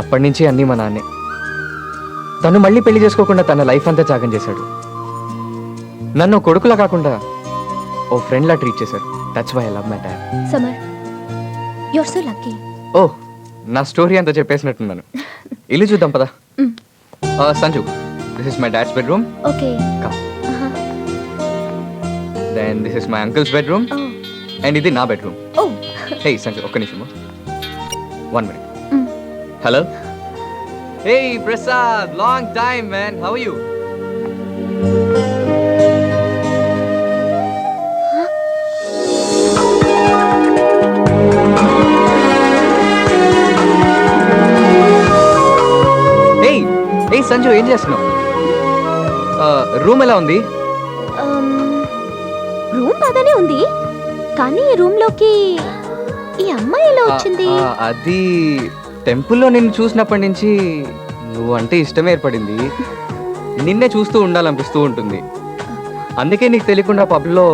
అప్పటి నుంచి అన్నీ మా నాన్నే. తను మళ్ళీ పెళ్లి చేసుకోకుండా తన లైఫ్ అంతా త్యాగం చేశాడు. నన్ను కొడుకులా కాకుండా ఓ ఫ్రెండ్ లా ట్రీట్ చేశాడు. That's why I love my dad. Samar, you are so lucky. ఓ, నా స్టోరీ అంతా చెప్పేసినట్టున్నాను. ఇల్లు చూద్దాం పదా. Sanju, this is my dad's bedroom. Okay. Come. Then this is my uncle's bedroom. And ఇది నా బెడ్రూమ్. ఓ, హే సంజు, ఒక్క నిమిషము. 1 minute. Hello. Hey Prasad, long time man. How are you? Hey Sanju, ఏం చేస్తున్నావు? రూమ్ ఎలా ఉంది? రూమ్ బాగానే ఉంది, కానీ రూమ్ లోకి ఈ అమ్మాయి ఎలా వచ్చింది? అది టెంపుల్లో నిన్ను చూసినప్పటి నుంచి నువ్వు అంటే ఇష్టమే ఏర్పడింది. నిన్నే చూస్తూ ఉండాలనిపిస్తూ ఉంటుంది. అందుకే నీకు తెలియకుండా పబ్లో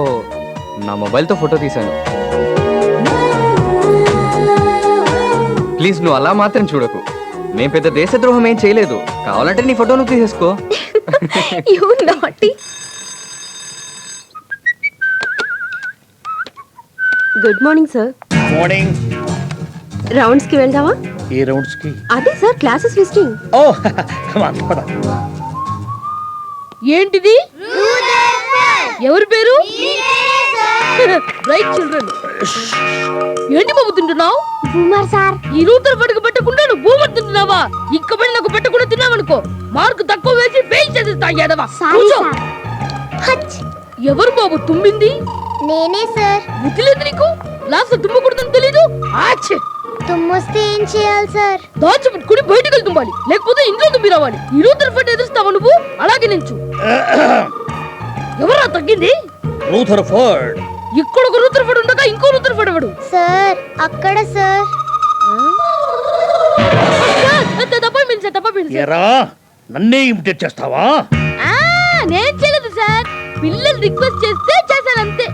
నా మొబైల్తో ఫోటో తీశాను. ప్లీజ్ నువ్వు అలా మాత్రం చూడకు. నేను పెద్ద దేశద్రోహం ఏం చేయలేదు. కావాలంటే నీ ఫోటో నువ్వు తీసేసుకో. You naughty. Good morning sir. Morning. Rounds కి వెళ్దామా? ఈ రౌండ్స్ కి? అదే సార్, క్లాసెస్ విజిటింగ్. ఓ, ఏంటిది? ఎవరి పేరు? Right children. ఏంటి బాబు తింటున్నావు? Boomer sir. ఈ రూటర్ పడుకు పెట్టకుండా నువ్వు బూమర్ తింటున్నావా? ఇంక పడి నాకు పెట్టకుండా తిన్నావనుకో మార్కు తక్కువ వేసి ఫెయిల్ చేసేస్తా. ఎడవా ఎవరు బాబు తుమ్మింది? నేనే సార్. బుద్ధి లేదు నీకు? క్లాస్ లో తుమ్మకూడదని తెలీదు? ఆచ్చే తుమ్మొస్తే ఏం చేయాలి సార్? దాచిపెట్టుకుని బయటకు వెళ్తు తుమ్మాలి, లేకపోతే ఇంట్లో తుమ్మి రావాలి. ఈ రూటర్ ఫెట్ ఎదురుస్తావా నువ్వు? అలాగే నించు. ఎవరా తగ్గింది? రూథర్ ఫోర్డ్. ఇక్కడ ఒక రూటర్ ఫెట్ ఉండగా ఇంకో రూటర్ ఫెట్ ఎవడు? సార్ అక్కడ సార్. ఎరా నన్నే ఇమిటేట్ చేస్తావా? నేను చేయలేదు సార్, పిల్లలు రిక్వెస్ట్ చేస్తే చేశాను అంతే.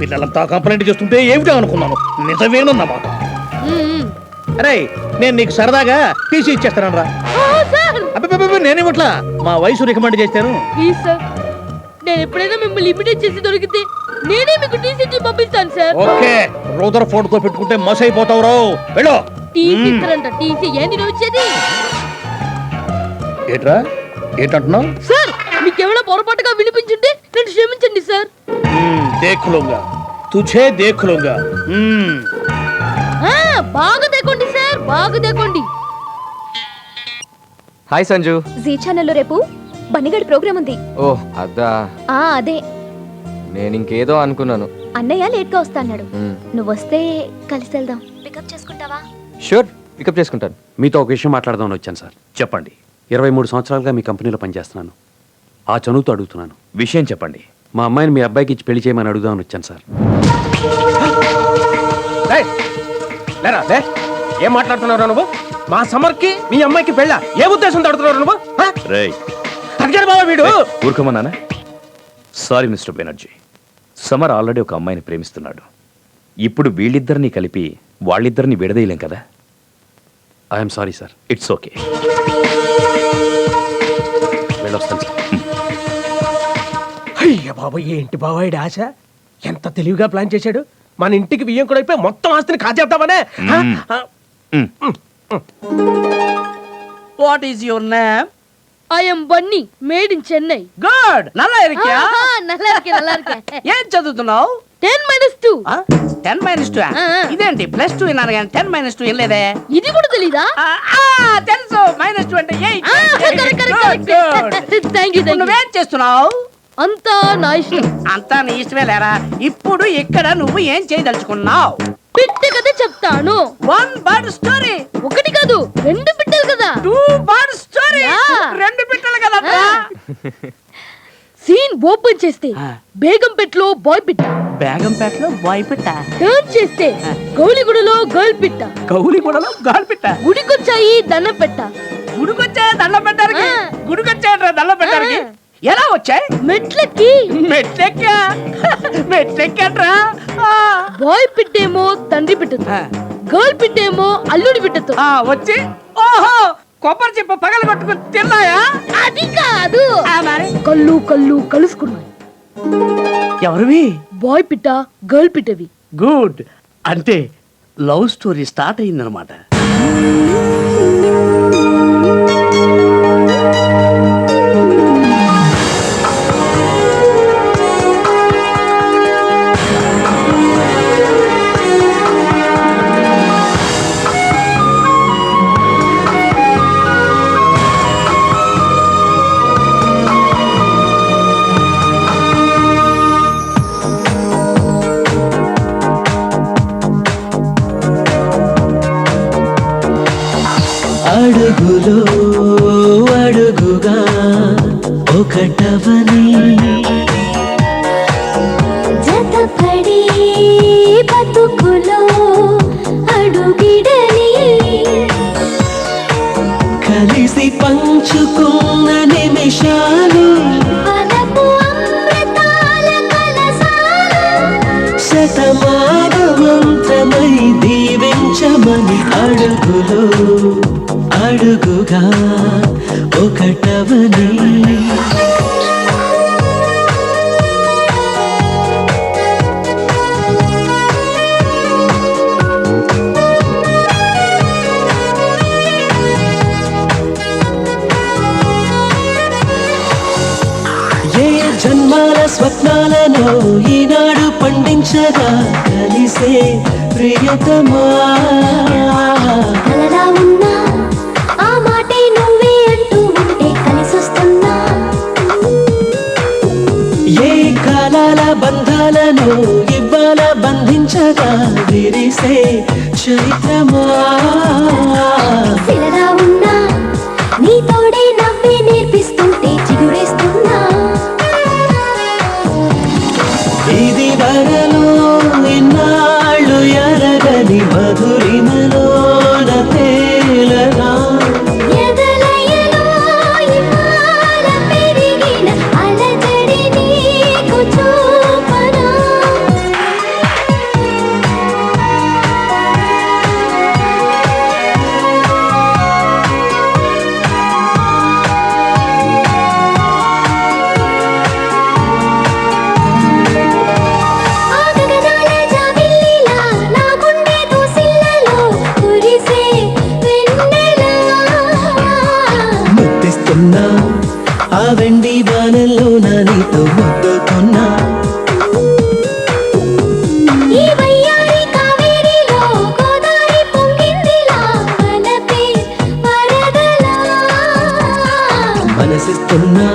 పిల్లలంతా కంప్లైంట్ చేస్తుంటే ఏమిటో అనుకున్నాను, నిజమేనన్నమాట. అరే నేను నీకు సరదాగా టీసీ ఇచ్చేస్తాను రా. నేనేమట్లా మా వయసు రికమెండ్ చేస్తాను. ప్లీజ్ సార్, నేను ఎప్పుడైనా మిమ్మల్ని ఇమిటేట్ చేసి దొరికితే నేనే మీకు టీసీ ఇచ్చి పంపిస్తాను సార్. ఓకే, రూదర్ ఫోర్డ్ తో పెట్టుకుంటే మస్ అయిపోతావు రావు. వెళ్ళు. టీసీ ఇస్తారంట. టీసీ ఏంది నువ్వు ఇచ్చేది? ఏట్రా ఏంటంటున్నావు? సార్ మీకేమైనా పొరపాటుగా వినిపించుంటే నన్ను క్షమించండి సార్. దేఖులుంగా తుఝే దేఖులుంగా. బాగా దేకోండి సార్, బాగా దేకోండి. హాయ్ సంజు. జీ ఛానల్లో రేపు బన్నిగడి ప్రోగ్రామ్ ఉంది. ఓ అదా. అదే నేను ఇంకేదో అనుకున్నాను. అన్నయ్య లేట్ గా వస్తా అన్నాడు. నువ్వు వస్తే కలిసి వెళ్దాం. పికప్ చేసుకుంటావా? షూర్, పికప్ చేసుకుంటాను. మీతో ఒక విషయం మాట్లాడదామని వచ్చాను సార్. చెప్పండి. 23 సంవత్సరాలుగా మీ కంపెనీలో పనిచేస్తున్నాను. ఆ చనువుతో అడుగుతున్నాను. విషయం చెప్పండి. మా అమ్మాయిని మీ అబ్బాయికి ఇచ్చి పెళ్లి చేయమని అడుగుదామని వచ్చాను సార్. ఏం మాట్లాడుతున్నావు నువ్వు? మా సమర్కి మీ అమ్మాయికి పెళ్ళ ఏ ఉద్దేశంతో అడుగుతున్నావు నువ్వు? అడిగాడు బాబా వీడు. ఊరుకోమన్నానా? Sorry mister Banerjee, Samar already ఒక అమ్మాయిని ప్రేమిస్తున్నాడు. ఇప్పుడు వీళ్ళిద్దరిని కలిపి వాళ్ళిద్దరిని విడదీయలేం కదా. I'm sorry sir. It's okay. వెళ్ళొస్తాను సార్. అయ్య బాబా, ఏంటి బాబా ఈ ఆశ? ఎంత తెలివిగా ప్లాన్ చేశాడు. మన ఇంటికి బియ్యం కూడా అయిపోయి మొత్తం ఆస్తిని కాజేద్దామనే. What is your name? I am Bunny, made in Chennai. Good. నల్లా ఇరికియా? నల్లా ఇరికే. ఏం చదువుతున్నావు? 10-2. 10-2 ఇదేంటి +2 విన్నాను కానీ 10-2 ఏం లేదే. ఇది కూడా తెలీదా? తెలుసు, -2 అంటే 8. Thank you. నువ్వేం చేస్తున్నావు? అంతా నా ఇష్టం. అంతా నీ ఇష్టమే లేరా. ఇప్పుడు ఇక్కడ నువ్వు ఏం చేయదలుచుకున్నావు? పిట్ట కథ చెప్తాను. 1 బర్డ్ స్టోరీ. ఒకటి కాదు, 2 పిట్టలు కదా. 2 బర్డ్ స్టోరీ. 2 పిట్టలు కదా. సీన్ ఓపెన్ చేస్తే బేగంపేటలో బాయ్ పిట్ట, బేగంపేటలో బాయ్ పిట్ట. టర్న్ చేస్తే గౌలిగూడలో గర్ల్ పిట్ట, గౌలిగూడలో గర్ల్ పిట్ట. గుడికొచ్చాయి దండం పెట్ట. గుడికొచ్చాయి దండం పెట్టడానికి? గుడికొచ్చాయి దండం పెట్టడానికి ఎలా వచ్చాయి? మెట్లెక్కి. మెట్లెక్కట్రా. బాయ్ పిట్టేమో తండ్రి పిట్టతో, గర్ల్ పిట్టేమో అల్లుడి పిట్టతో వచ్చి ఓహో కొబ్బరి చెప్ప పగలు కొట్టుకుని తిన్నాయా? అది కాదు, కళ్ళు కళ్ళు కలుసుకున్నాయి. ఎవరివి? బాయ్ పిట్ట గర్ల్ పిట్టవి. గుడ్. అంటే లవ్ స్టోరీ స్టార్ట్ అయిందనమాట. అడుగులో అడుగుగా ఒకటవని జతపడి బతుకులో అడుగిడని కలిసి పంచుకున్న నిమిషాలు వలపు అమృతాల కలసాలు శతమానమంతమై దీవించమని అడుగులో అడుగుగా ఒకటవని ఏ జన్మాల స్వప్నాలను ఈనాడు పండించగా కలిసే ప్రియతమా కలలా ఉన్నా ఆ మాటే నువ్వే అంటూ ఉంటే కలిసొస్తున్నా ఏ కాలాల బంధాలను ఇవ్వాల బంధించగా విరిసే చైత్రమా శిలలా ఉన్నా నీ తోడే నవ్వే నేర్పిస్తుంటే చిగురేస్తున్నా ఇది వరలో ఇన్నాళ్ళు ఎరగని మధురిమలోన తేలనా ఎదలయలో ఇవాళ పెరిగిన అలజడి నీకు చూపనా ఆ గగనాల జాబిల్లిలా నా గుండె దోసిళ్ళలో కురిసే వెన్నెలా ముద్దిస్తున్నా ఆ వెండి బాణల్లో నా నీతో ముద్దుకున్నా ఈ వయ్యారి కావేరిలో గోదారి పొంగిందిలా వలపే వరదలా మనసిస్తున్నా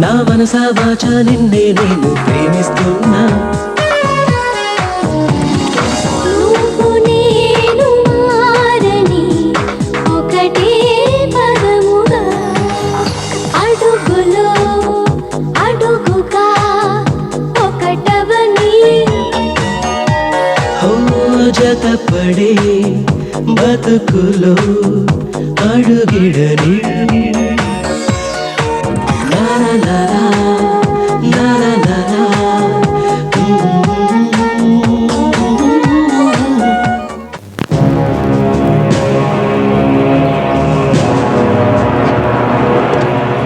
నా మనసా వాచా నిన్నే నేను ప్రేమిస్తున్నా నువ్వు నేను మారని ఒకటే పదముగా అడుగులో అడుగుగా ఒకటవని ఓ జతపడే బతుకులో అడుగిడని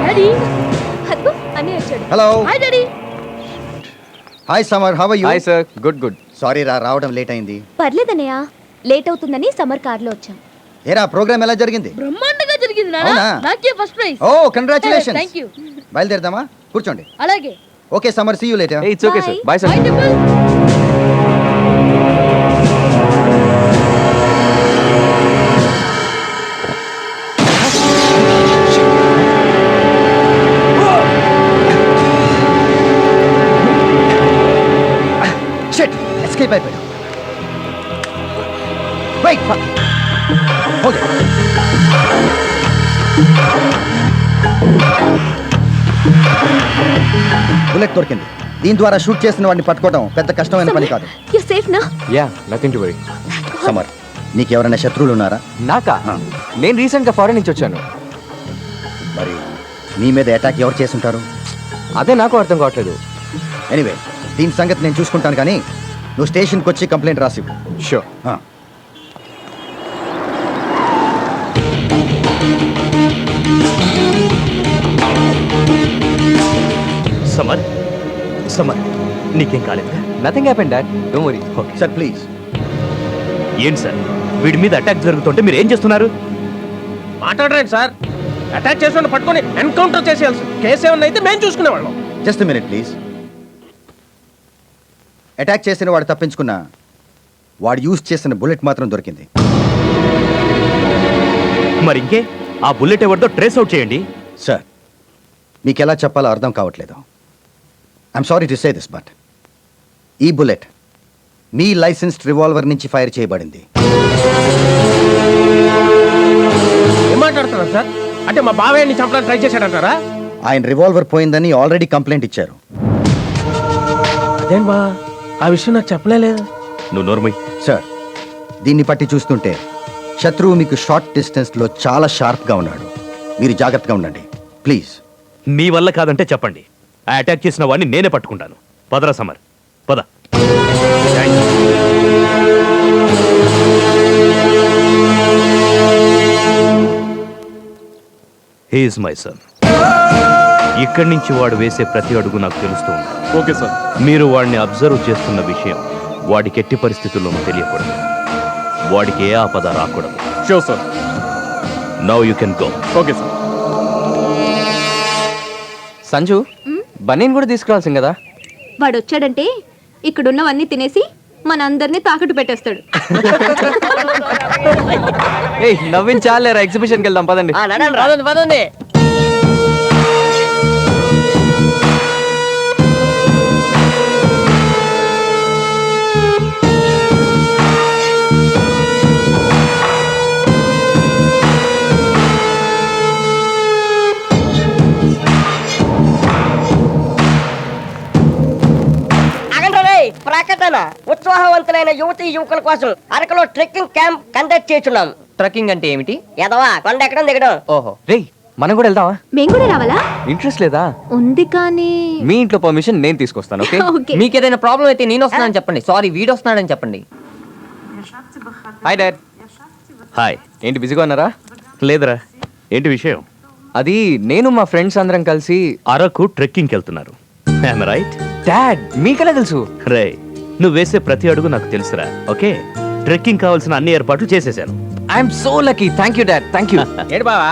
డాడీ అదిగో అన్నీ వచ్చాడు hello hi daddy hi Samar how are you hi sir good good sorry రావడం లేట్ అయింది. పర్లేదన్నయ్య, లేట్ అవుతుందని సమ్మర్ కార్లో వచ్చాం. ఏరా ప్రోగ్రామ్ ఎలా జరిగింది? బ్రహ్మాండంగా జరిగింది నాన్న అవునా? నాకే first prize oh congratulations. Thank you బయలుదేరదామా? కూర్చోండి. అలాగే okay Samar see you later. It's okay sir bye sir bye Temple shit escape అయిపోయాడు. వెయిట్ ఓకే బుల్లెట్ దొరికింది. దీని ద్వారా షూట్ చేసిన వాడిని పట్టుకోవడం పెద్ద కష్టమైన పని కాదు. యు సేఫ్ నా? Ya nothing to worry. Samar నీకు ఎవరైనా శత్రువులు ఉన్నారా? నాకా? నేను రీసెంట్గా ఫారెన్ నుంచి వచ్చాను. మరి నీ మీద అటాక్ ఎవరు చేసుంటారు? అదే నాకు అర్థం కావట్లేదు. ఎనీవే దీని సంగతి నేను చూసుకుంటాను, కానీ నువ్వు స్టేషన్కి వచ్చి కంప్లైంట్ రాసివ్వు. షూర్. సమర్ సమర్ నీకేం కాలేదు? Nothing happened dad, don't worry. Sir please. ఏంటి సార్ వీడి మీద అటాక్ జరుగుతుంటే మీరు ఏం చేస్తున్నారు? మాట్లాడరండి సార్. అటాక్ చేసిన పట్టుకొని ఎన్కౌంటర్ చేసేయాల్సి. కేసు ఏమన్నా అయితే మేము చూసుకునేవాళ్ళం. Just minute please. అటాక్ చేసిన వాడు తప్పించుకున్నా వాడు యూజ్ చేసిన బుల్లెట్ మాత్రం దొరికింది. మరి ఇంకే ఆ బుల్లెట్ ఎవరితో ట్రేస్ అవుట్ చేయండి. సార్ మీకు ఎలా చెప్పాలో అర్థం కావట్లేదు. I'm sorry to say this, but ఈ బుల్లెట్ మీ లైసెన్స్డ్ రివాల్వర్ నుంచి ఫైర్ చేయబడింది. ఏం మాట్లాడుతున్నారు సార్? అంటే మా బావయ్యని చంపడానికి ట్రై చేశాడంటారా? ఆయన రివాల్వర్ పోయిందని ఆల్రెడీ కంప్లైంట్ ఇచ్చారు. అదేం బా, ఆ విషయం నాకు చెప్పలేదు. నువ్వు నోర్మయ్. సార్ దీన్ని బట్టి చూస్తుంటే శత్రువు మీకు షార్ట్ డిస్టెన్స్లో చాలా షార్ప్గా ఉన్నాడు. మీరు జాగ్రత్తగా ఉండండి ప్లీజ్. మీ వల్ల కాదంటే చెప్పండి, ఆ అటాక్ చేసిన వాడిని నేనే పట్టుకుంటాను. పదరా సమర్, పద. He is my son. ఇక్కడి నుంచి వాడు వేసే ప్రతి అడుగు నాకు తెలుస్తూ ఉంది. Okay sir. మీరు వాడిని అబ్జర్వ్ చేస్తున్న విషయం వాడికి ఎట్టి పరిస్థితుల్లోనూ తెలియకూడదు. వాడికి ఏ ఆపద రాకూడదు. Sure sir. Now you can go. Okay sir. Sanju బనీన్ కూడా తీసుకురావాల్సింది కదా. వాడు వచ్చాడంటే ఇక్కడున్నవన్నీ తినేసి మన అందరినీ తాకట్టు పెట్టేస్తాడు. ఏయ్ నవ్వించాలేరా, ఎగ్జిబిషన్కి వెళ్దాం పదండి. పదండి. ప్రకటన, ఉత్సాహవంతులైన యువతీ యువకుల కోసం అరకులో ట్రెక్కింగ్ క్యాంప్ కండక్ట్ చేస్తున్నాం. ట్రెక్కింగ్ అంటే ఏమిటి? ఎదవా కొండ ఎక్కడం దిగడం. ఓహో రే, మనం కూడా వెళ్దామా? మేము కూడా రావాలా? ఇంట్రెస్ట్ లేదా? ఉంది కానీ మీ ఇంట్లో పర్మిషన్ నేను తీసుకొస్తాను. ఓకే? ఓకే. మీకు ఏదైనా ప్రాబ్లం అయితే నేను వస్తున్నానని చెప్పండి. సారీ వీడు వస్తున్నాడని చెప్పండి. Hi dad. హాయ్. ఏంటి బిజీగా ఉన్నారా? లేదురా, ఏంటి విషయం? అది నేను మా ఫ్రెండ్స్ అందరం కలిసి అరకు ట్రెక్కింగ్కి వెళ్తున్నారు. రైట్ డాడ్, మీకెలా తెలుసు? రే, నువ్వు వేసే ప్రతి అడుగు నాకు తెలుసురా. ఓకే, ట్రెక్కింగ్ కావాల్సిన అన్ని ఏర్పాట్లు చేసేసాను. I'm so lucky. Thank you dad, thank you. ఏంటి బావా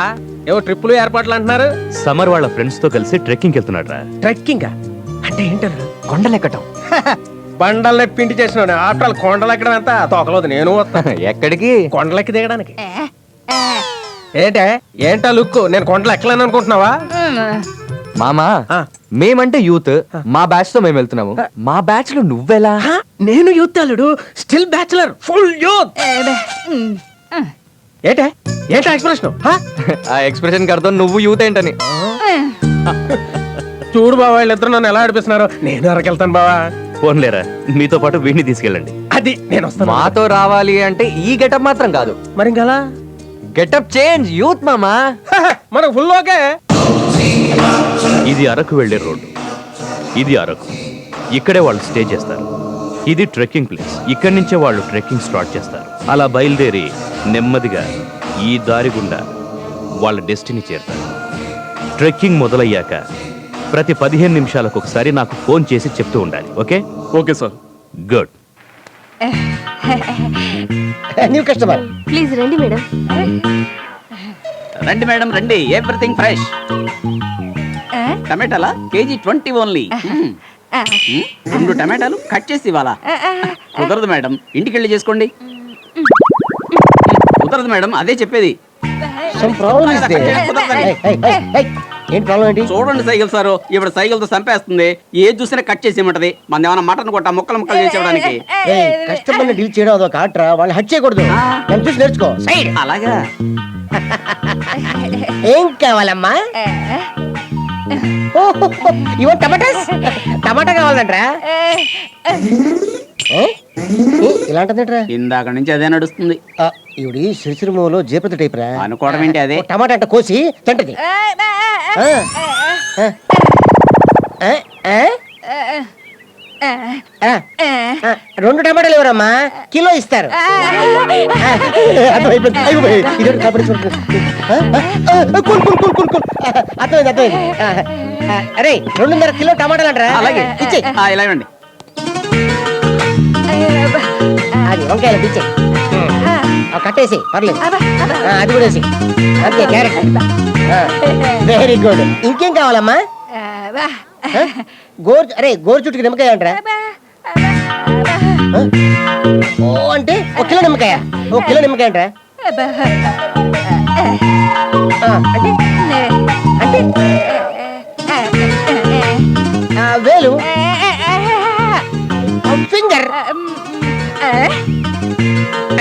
ఏవో ట్రిప్పులు ఏర్పాట్లు అంటున్నారు? సమర్ వాళ్ళ ఫ్రెండ్స్ తో కలిసి ట్రెక్కింగ్ వెళ్తున్నాడు రా. ట్రెక్కింగ్ అంటే ఏంటన్నా? కొండలెక్కటం. బండలు పిండి చేసిన ఆఫ్టర్ కొండలు ఎక్కడం ఎంత తోకలేదు. నేను ఎక్కడికి? కొండలెక్కి దిగడానికి. ఏంటా లుక్? నేను కొండలు ఎక్కలేను అనుకుంటున్నావా? మామా, మేమంటే యూత్, మా బ్యాచ్ తో మేము వెళ్తున్నాము. మా బ్యాచ్ లో నువ్వెలా? నేను యూత్ అల్లుడు, స్టిల్ బ్యాచులర్, ఫుల్ యూత్. ఏంటా ఎక్స్ప్రెషన్? ఆ ఎక్స్ప్రెషన్ అర్థం నువ్వు యూత్ ఏంటని. చూడు బావా, వీళ్ళిద్దరు నన్ను ఎలా ఆడిపిస్తున్నారు. నేను అరకెళ్తాను బావా. ఫోన్లేరా, మీతో పాటు వీడిని తీసుకెళ్ళండి. అది నేను వస్తాను. మాతో రావాలి అంటే ఈ గెటప్ మాత్రం కాదు. మరి ఇంకా గెటప్ చేంజ్. యూత్ మామా, మనకు ఫుల్ ఓకే. ఇది అరకు వెళ్లే రోడ్డు. ఇది అరకు. ఇక్కడే వాళ్ళు స్టే చేస్తారు. ఇది ట్రెక్కింగ్ ప్లేస్. ఇక్కడి నుంచే వాళ్ళు ట్రెక్కింగ్ స్టార్ట్ చేస్తారు. అలా బయలుదేరి నెమ్మదిగా ఈ దారి గుండా వాళ్ళ డెస్టినీ చేరుతారు. ట్రెక్కింగ్ మొదలయ్యాక ప్రతి 15 నిమిషాలకు ఒకసారి నాకు ఫోన్ చేసి చెప్తూ ఉండాలి. Okay? Okay sir. Good. New customer. Please రండి మేడం. రండి మేడం రండి, ఎవ్రీథింగ్ ఫ్రెష్. టమాటాలా కేజీ 20 ఓన్లీ. 2 టమాటాలు కట్ చేసి ఇవ్వాలా? కుదరదు మేడం, ఇంటికి వెళ్ళి చేసుకోండి. కుదరదు మేడం, అదే చెప్పేది. ఏంటి ప్రాబ్లం ఏంటి? చూడండి సైకిల్ సారు, ఇప్పుడు సైకిల్ తో చంపేస్తుంది. ఏది చూసినా కట్ చేసి ఇవ్వమంటది. మన ఏమైనా మటన్ కొట్ట ముక్కలు ముక్కలు చేసేవడానికి. కస్టమర్ ని డీల్ చేయడం అదొక ఆట్రా, వాళ్ళు హట్ చేయకూడదు. నన్ను చూసి నేర్చుకో. సైడ్. అలాగా. ఏం కావాలమ్మా? ఇవో టమాటాస్. టమాటా కావాలంటరా? ఇలాంటిదేంట్రా? ఇందాక నుంచి అదే నడుస్తుంది. ఇవిడి సిరిసిరిమూలో జేపతి టైప్ రా. అనుకోవడం ఏంటి అదే. టమాటా అంటే కోసి తింటది. రెండు టమాటాలు ఎవరమ్మా? కిలో ఇస్తారు. అర్థమైంది. అరే 2.5 కిలో టమాటాలు అంటారా? అలాగే ఇచ్చే. ఇలా ఇవ్వండి. అది వంకాయలు ఇచ్చే. కట్టేసి పర్లేదు. అది కూడా వేసి. అంతే, క్యారెట్. Very good. ఇంకేం కావాలమ్మా? గోరు చుట్టుకి నిమ్మకాయ అంటారా? ఓ అంటే 1 కిలో నిమ్మకాయ. 1 కిలో నిమ్మకాయ అంటారా? అంటే వేలు, ఫింగర్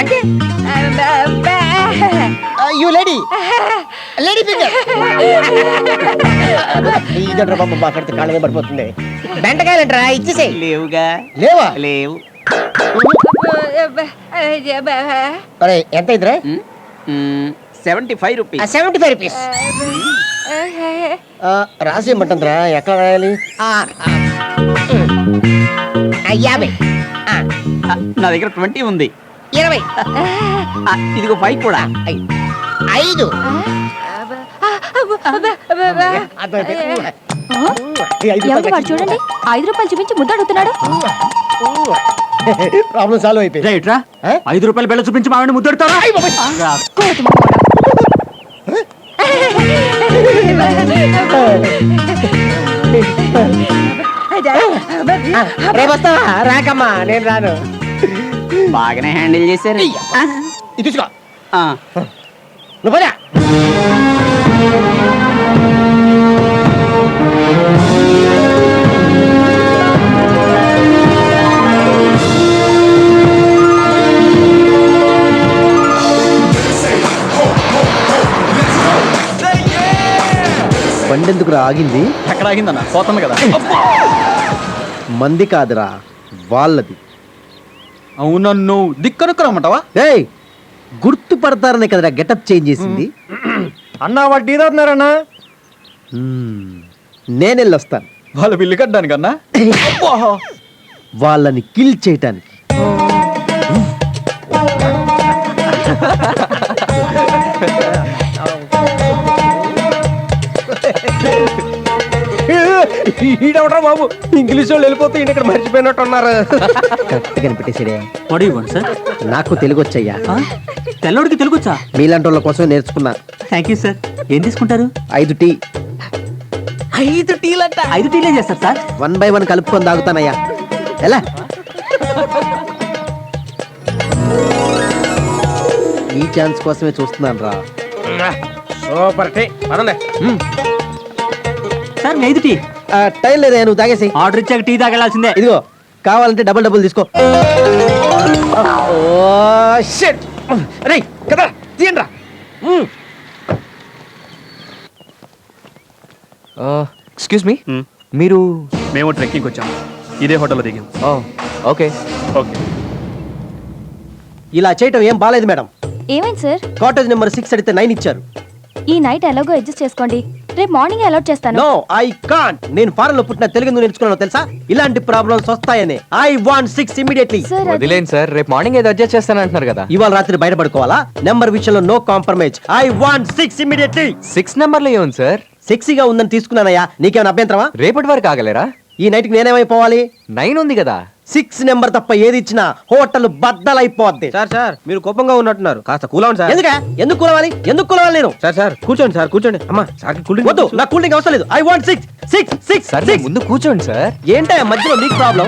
అంటే యు లేడీ ఫింగర్. ఇదంటారా బాబు, మాట్లాడితే కాళ్ళమే పడిపోతుంది. బెండకాయలు అంటారా? ఇచ్చేసేయి. లేవుగా. లేవా? లేవు. అరే ఎంత ఇద్దరా? 75 రూపీస్. 75 రూపీస్ రాసి ఇమ్మంటుందిరా. ఎట్లా రాయాలి? 50. నా దగ్గర 20 ఉంది. 20. ఇదిగో 5 కూడా. 5. చూడండి, 5 రూపాయలు చూపించి ముద్ద అడుగుతున్నాడు. ప్రాబ్లం సాల్వ్ అయిపోయింది. 5 రూపాయలు బిళ్ళ చూపించి మామిడి ముద్దెడతారా? రేపు వస్తావా? రాకమ్మా, నేను రాను. బాగానే హ్యాండిల్ చేశారు. ఇది తీసుకో. ఆ. నువ్వు పోరా. బండెందుకురా ఆగింది? ఎక్కడ ఆగిందన్న? పోతుంది కదా. మంది కాదురా, వాళ్ళది. అవునన్ను దిక్కనుక్కురమ్మంటావా? ఏయ్, గుర్తుపడతారనే కదరా గెటప్ చేంజ్ చేసింది. అన్నా వాడు టీ తాగుతున్నారన్నా. నేనెళ్ళొస్తాను వాళ్ళ బిల్లు కట్టడానికన్నా. వాళ్ళని కిల్ చేయటానికి. ఈడవరా బాబు, ఇంగ్లీష్ వాళ్ళు వెళ్ళిపోతే ఈయన ఇక్కడ మర్చిపోయినట్టు ఉన్నారు. కరెక్ట్ కనిపెట్టేసాడే. సార్ నాకు తెలుగు వచ్చయ్యా. తెల్లడికి తెలుగుచ్చా? మీలాంటి వాళ్ళ కోసం నేర్చుకున్నా. Thank you sir. ఏం తీసుకుంటారు? 5 టీ. 5 టీలంట. 5 టీలే చేస్తారు సార్. 1 by 1 కలుపుకొని తాగుతానయ్యా. ఎలా? ఈ ఛాన్స్ కోసమే చూస్తున్నాను రా. Super tea. పదండి. Sir 5 tea. టైం లేదా, నువ్వు తాగేసి. ఆర్డర్ ఇచ్చాక టీ తాగెళ్ళాల్సిందే. ఇదిగో, కావాలంటే డబుల్ తీసుకో. అరే కదా, తీయండి రా. ఎక్స్క్యూజ్ మీ, మీరు? మేము ట్రెక్కింగ్ వచ్చాం, ఇదే హోటల్లో దిగాం. Okay okay. ఇలా చేయటం ఏం బాలేదు మేడం. ఏమైంది సార్? కాటేజ్ నెంబర్ 6 అడిగితే 9 ఇచ్చారు. ఈ నైట్ ఎలాగో అడ్జస్ట్ చేసుకోండి. రేపు మార్నింగ్ అలాట్ చేస్తాను. No, I can't. నేను ఫారెన్ లో పుట్టిన, తెలుగు ఎందుకు నేర్చుకున్నానో తెలుసా? ఇలాంటి ప్రాబ్లమ్స్ వస్తాయని. I want 6 immediately. వదిలేండి సార్, రేపు మార్నింగ్ ఏదో అడ్జస్ట్ చేస్తాను అంటున్నారు కదా. ఇవాళ రాత్రి బయటపడుకోవాలా? నెంబర్ విషయంలో no compromise. I want 6 immediately. 6 నెంబర్లో ఏముంది సార్? సెక్సీగా ఉందని తీసుకున్నానయ్యా. నీకేమైనా అభ్యంతరమా? రేపటి వరకు ఆగలేరా? ఈ నైట్ కి నేనేమైపోవాలి? 9 ఉంది కదా. 6 నెంబర్ తప్ప ఏది ఇచ్చినా హోటల్ బద్దలైపోద్ది. సార్ మీరు కోపంగా ఉన్నట్టున్నారు, కాస్త కూల్ అవ్వండి సార్. ఎందుకు కూలవాలి నేను? సార్ కూర్చోండి సార్, కూర్చోండి. అమ్మా సార్ కూల్ డ్రింక్ వద్దు, నాకు కూల్ డ్రింక్ అవసరం లేదు. I want 6. సార్ ముందు కూర్చోండి సార్. ఏంటయ్యా మధ్యలో నీకు problem?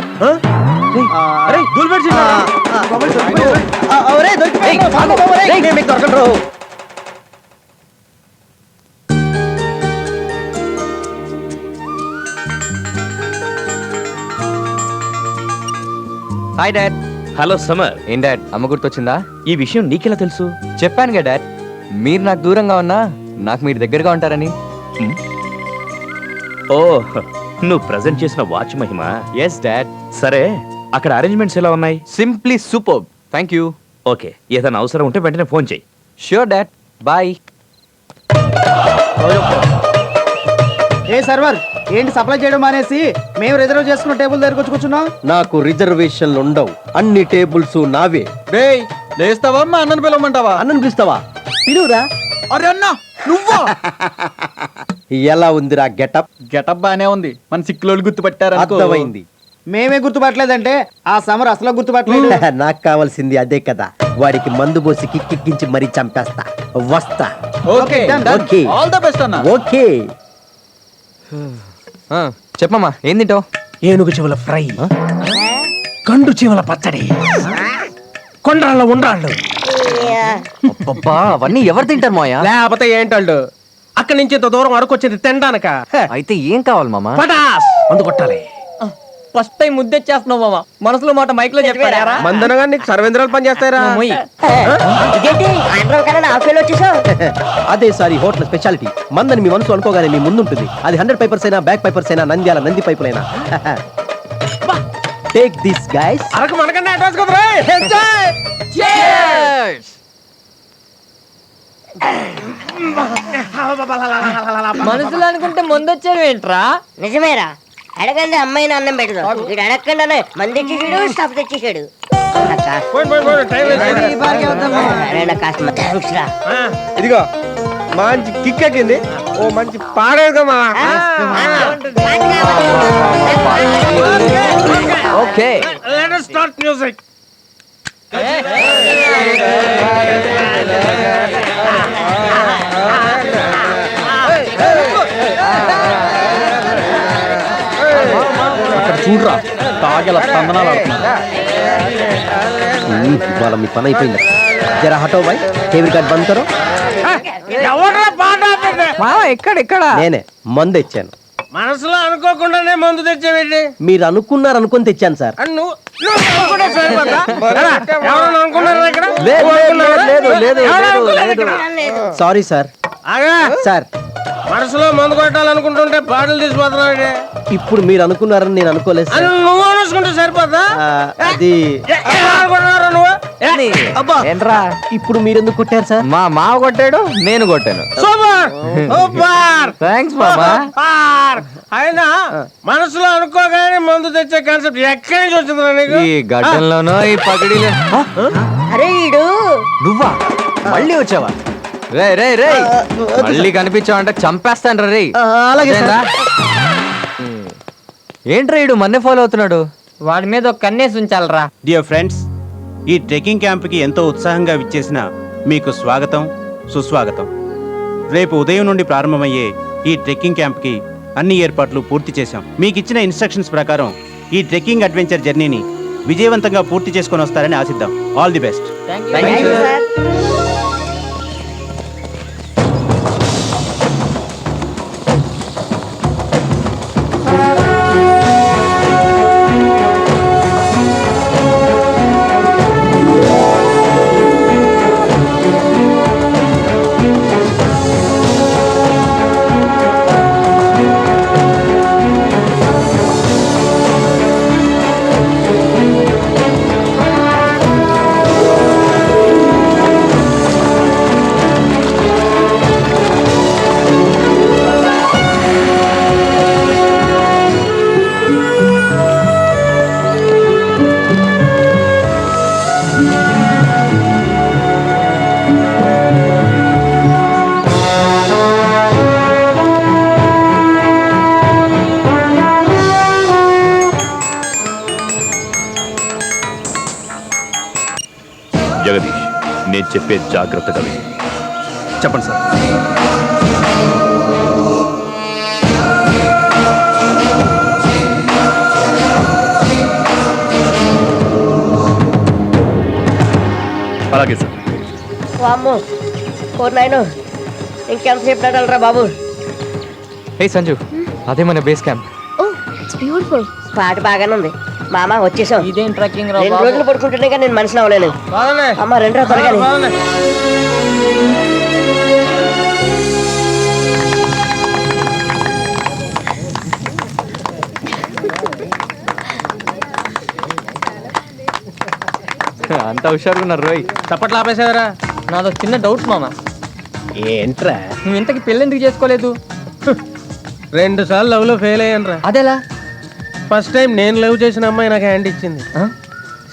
Hi dad. Hello Samar. ఏం డాడ్, అమ్మ గుర్తొచ్చిందా? ఈ విషయం నీకెలా తెలుసు? చెప్పానుగా డాడ్, మీరు నాకు దూరంగా ఉన్నా నాకు మీరు దగ్గరగా ఉంటారని. ఓ, నువ్వు ప్రజెంట్ చేసిన వాచ్ మహిమ. Yes dad. సరే, అక్కడ అరేంజ్మెంట్స్ ఎలా ఉన్నాయి? Simply super. Thank you. Okay, ఏదైనా అవసరం ఉంటే వెంటనే ఫోన్ చేయి. Sure dad, bye. ఏ సర్వర్, ఏంటి సప్లై చేయడం మానేసి మేము రిజర్వ్ చేసుకున్న టేబుల్ దగ్గరకు వచ్చి కూర్చున్నాం? నాకు రిజర్వేషన్లు ఉండవు, అన్ని టేబుల్స్ నావే. లేస్తావా మా అన్నను పిలవమంటావా? అన్నను పిలుస్తావా? పిలువురా. అరే అన్న, నువ్వా? ఎలా ఉందిరా గెటప్? గెటప్ బానే ఉంది, మన సిక్కులోళ్ళు గుర్తుపట్టారు. అర్థమైంది. మేమే గుర్తుపట్టలేదంటే ఆ సమర్ అసలు గుర్తుపట్టలేదు. నాకు కావాల్సింది అదే కదా. వాడికి మందు పోసి కిక్కించి మరీ చంపేస్తా. వస్తా. Okay okay, all the best అన్న. ఓకే. చెప్పమ్మా, ఏం తింటావు? ఏనుగు చెవుల ఫ్రై, కండు చెవుల పచ్చడి, కొండరాళ్ళ ఉండ్రాళ్ళు. అబ్బబ్బా, అవన్నీ ఎవరు తింటారు మాయా? లేకపోతే ఏంటాళ్ళు? అక్కడి నుంచి ఇంత దూరం అరకు వచ్చింది తినడానక. అయితే ఏం కావాలి మామా? పటాస్ మందు కొట్టాలి. ఫస్ట్ టైం ముద్దెచ్చేస్తున్నావు మామ. మనసులో మాట మైక్ లో చెప్పారా? మందనగా నీకు సర్వేంద్రాలు పని చేస్తారా? అదే సారీ హోటల్ స్పెషాలిటీ. మందని మీ మనసు అనుకోగానే మీ ముందుంటుంది. అది 100 పైపర్స్ అయినా, బ్యాక్ పైపర్స్ అయినా, నంద్యాల నంది పైపులైనా. Take this guys. అరకు మనకన్నా అడ్వాన్స్ కుదరా. మనసులో అనుకుంటే ముందొచ్చేవేంట్రా? నిజమేరా, అడగండి అమ్మాయిని అన్నం పెడదాం. వీడు అడగకుండానే మంది తెచ్చేసాడు, స్టఫ్ తెచ్చేసాడు. ఇదిగో మంచి కిక్ ఎక్కింది. ఓ మంచి పాడేదమ్మా. Okay, let us start music. చూడరా తాగల తందనాలు ఆడుతున్నారు. వాళ్ళ మీ పని అయిపోయింది. జరా హటో బాయ్, కేబుల్ కార్డ్ బంద్ కరో. ఎక్కడ నేనే మందు తెచ్చాను. మనసులో అనుకోకుండానే మందు తెచ్చావేంటి? మీరు అనుకున్నారు అనుకుని తెచ్చాను సార్. Sorry sir. సార్ మనసులో మందు కొట్టాలనుకుంటుంటే బాటలు తీసిపోతున్నావు. ఇప్పుడు మీరు అనుకున్నారని నేను అనుకోలేదు సార్. నువ్వు అనుకుంటే సరిపోతా? అది నువ్వు ఏంట్రా ఇప్పుడు మీరు ఎందుకు కొట్టారు సార్? మా మావ కొట్టాడు, నేను కొట్టాను. సూపర్ సూపర్ థ్యాంక్స్ మామా. అయినా మనసులో అనుకోగానే మందు తెచ్చే కాన్సెప్ట్ ఎక్కడి నుంచి వచ్చిందిరా నీకు? ఈ గడ్డంలోనో ఈ పగడిలో. అరే ఈడు నువ్వా మళ్ళీ వచ్చావా? రే రే రే మళ్ళీ కనిపించావంటే చంపేస్తాను రే. అలాగే సార్. ఏంట్రా ఈడు మన్నే ఫాలో అవుతున్నాడు? వాడి మీద ఒక కన్నేసి ఉంచాలరా. డియర్ ఫ్రెండ్స్, ఈ ట్రెక్కింగ్ క్యాంప్కి ఎంతో ఉత్సాహంగా విచ్చేసిన మీకు స్వాగతం సుస్వాగతం. రేపు ఉదయం నుండి ప్రారంభమయ్యే ఈ ట్రెక్కింగ్ క్యాంప్కి అన్ని ఏర్పాట్లు పూర్తి చేశాం. మీకు ఇచ్చిన ఇన్స్ట్రక్షన్స్ ప్రకారం ఈ ట్రెక్కింగ్ అడ్వెంచర్ జర్నీని విజయవంతంగా పూర్తి చేసుకొని వస్తారని ఆశిద్దాం. All the best. జగదీష్, నేను చెప్పే జాగ్రత్తగా విను. చెప్పండి సార్. అలాగే సార్. వామ్మో 49 ఇంకెంతసేపు నడలరా బాబు. హే సంజు, అదే మన base camp. Oh it's beautiful. పాట బాగానే ఉంది. మామ వచ్చేసాం. ఇదేం ట్రెక్కింగ్ రా 2 రోజులు పడుకుంటేనే కానీ నేను మనిషిని అవ్వలేను. అమ్మ 2 రోజులు త్వరగా. అంత హుషారుగా ఉన్నారు రోయ్. చప్పట్లు ఆపేసావరా? నాదో చిన్న డౌట్ మామ. ఏంట్రా? నువ్వు ఇంతకి పెళ్ళి ఎందుకు చేసుకోలేదు? 2 సార్లు లవ్ లో ఫెయిల్ అయ్యాను. అదేలా? ఫస్ట్ టైం నేను లవ్ చేసిన అమ్మాయి నాకు హ్యాండ్ ఇచ్చింది.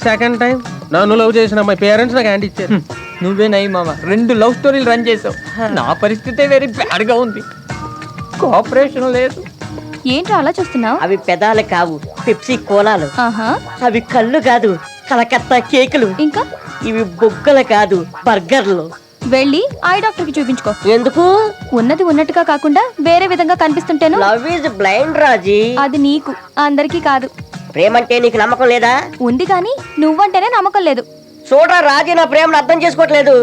సెకండ్ టైం నన్ను లవ్ చేసిన అమ్మాయి పేరెంట్స్ నాకు హ్యాండ్ ఇచ్చారు. నువ్వే నై మామ, 2 లవ్ స్టోరీలు రన్ చేసావు. నా పరిస్థితే వెరీ బ్యాడ్ గా ఉంది. కోఆపరేషన్ లేదు. ఏంట్రా అలా చూస్తున్నావు? అవి పెదాలు కావు, పెప్సీ కోలాలు. అవి కళ్ళు కాదు, కలకత్తా కేకులు. ఇంకా ఇవి బొగ్గలు కాదు, బర్గర్లు. వెళ్ళి ఐ డాక్టర్ కి చూపించుకో. ఎందుకు? ఉన్నది ఉన్నట్టుగా కాకుండా వేరే విధంగా కనిపిస్తుంటేను. లవ్ ఈజ్ బ్లైండ్ రాజీ. అది నీకు, అందరికీ కాదు. ప్రేమంటే నీకు నమ్మకం లేదా? ఉంది కానీ నువ్వంటేనే నమ్మకం లేదు. చూడరా రాజీ, నా ప్రేమను అర్థం చేసుకోవట్లేదు.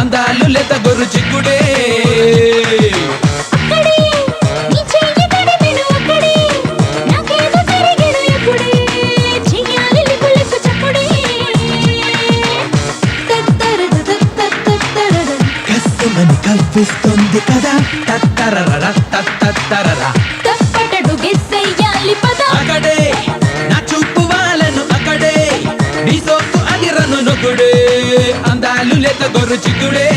అందాలు లేత గొర్రు చిక్కుడే. కష్టమని కల్పిస్తుంది కదా తత్తరర తత్తరర. తప్పటడుగేసేయాలి పద. అక్కడే నా చూపు లేత గొర్రు చిక్కుడే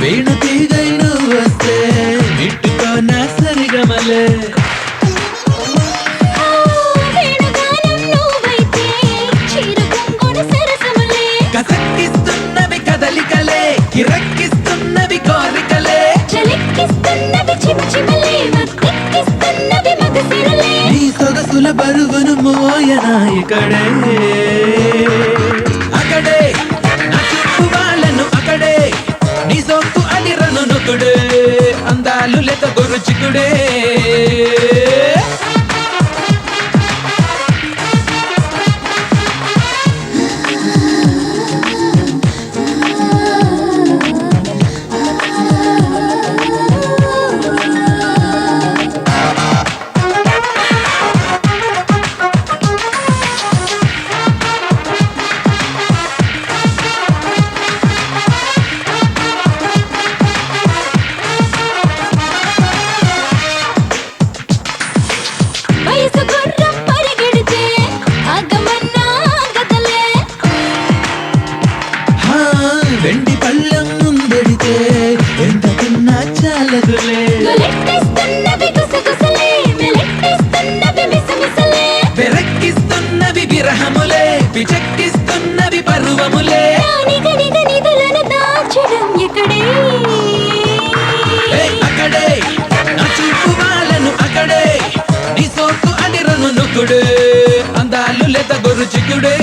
వేణు తీగైను వస్తే ఇట్టుకో నా సరిగమలే కసక్కిస్తున్నవి కదలికలే కిరక్కిస్తున్నవి కోరికలే నీ సొగసుల బరువును మోయనా ఇక్కడే అక్కడే నా చుట్టూ వాళ్ళను అక్కడే నీ సొక్కు అడిరను నొక్కుడే అందాలు లేత గొర్రు చిక్కుడే వెండి పళ్ళం ముందడితే ఎంత తిన్నా చాలదులే వెరక్కిస్తున్నవి విరహములే పిచెక్కిస్తున్నవి పర్వములే అక్కడే నా చూపు వాళ్ళను అక్కడే నీ సోకు అడిరను నొక్కుడే అందాలు లేత గొర్రు చిక్కుడే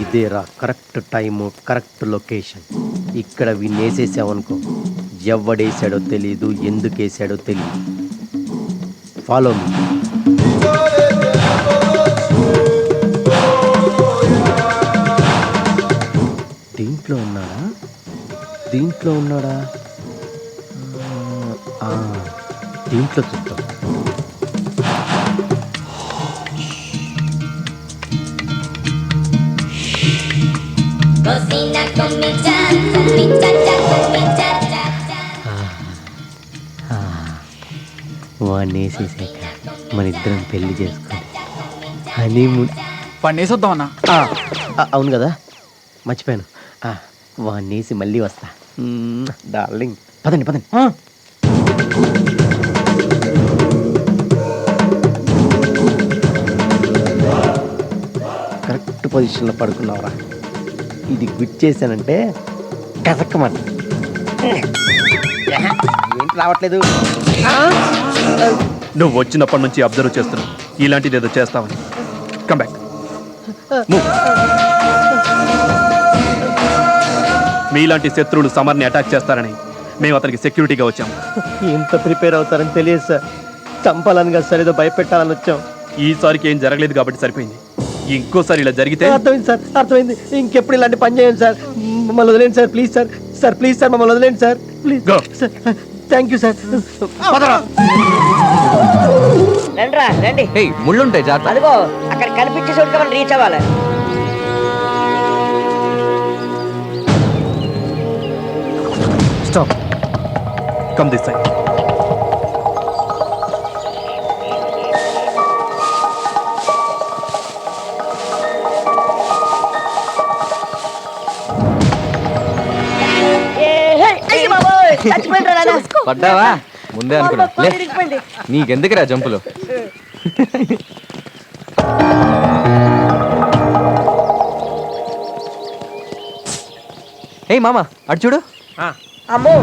ఇదేరా కరెక్ట్ టైము కరెక్ట్ లొకేషన్. ఇక్కడ విన్నేసేసావనుకో ఎవడేసాడో తెలీదు, ఎందుకు వేసాడో తెలీదు. Follow me. దీంట్లో ఉన్నాడా? దీంట్లో ఉన్నాడా? దీంట్లో చూద్దాం. వాడిని వేసేసాక మన ఇద్దరం పెళ్లి చేసుకొని హనీమూన్ పన్నేసొద్దామన్నా. అవును కదా, మర్చిపోయాను. వాడిని వేసి మళ్ళీ వస్తా డార్లింగ్. పదండి పదండి. కరెక్ట్ పొజిషన్లో పడుకున్నావురా. ఇది క్విట్ చేశానంటే కసక్కమాట. ఏంటి రావట్లేదు? నువ్వు వచ్చినప్పటి నుంచి అబ్జర్వ్ చేస్తున్నావు, ఇలాంటిది ఏదో చేస్తావని. Come back. మీలాంటి శత్రువులు సమర్ని అటాక్ చేస్తారని మేము అతనికి సెక్యూరిటీగా వచ్చాము. ఇంత ప్రిపేర్ అవుతారని తెలియదు సార్. చంపాలని కదా సార్, ఏదో భయపెట్టాలని వచ్చాం. ఈసారికి ఏం జరగలేదు కాబట్టి సరిపోయింది. ఇంకోసారి ఇలా జరిగితే అర్థమైంది సార్, అర్థమైంది. ఇంకెప్పుడు ఇలాంటి పని చేయండి సార్. మమ్మల్ని వదిలేండి sir, please sir. Sir please sir, మమ్మల్ని వదిలేండి sir, please sir. Thank you sir. రండిరా రండి. ముళ్ళుంటాయి జాగ్రత్త. అదిగో అక్కడ కనిపించే చోటుగా మనం రీచ్ అవ్వాలి. స్టాప్. Come this side. పడ్డావా? ముందే అనుకున్నా. నీకెందుకురా జంపులు? ఏ మామా అటు చూడు. అమ్మో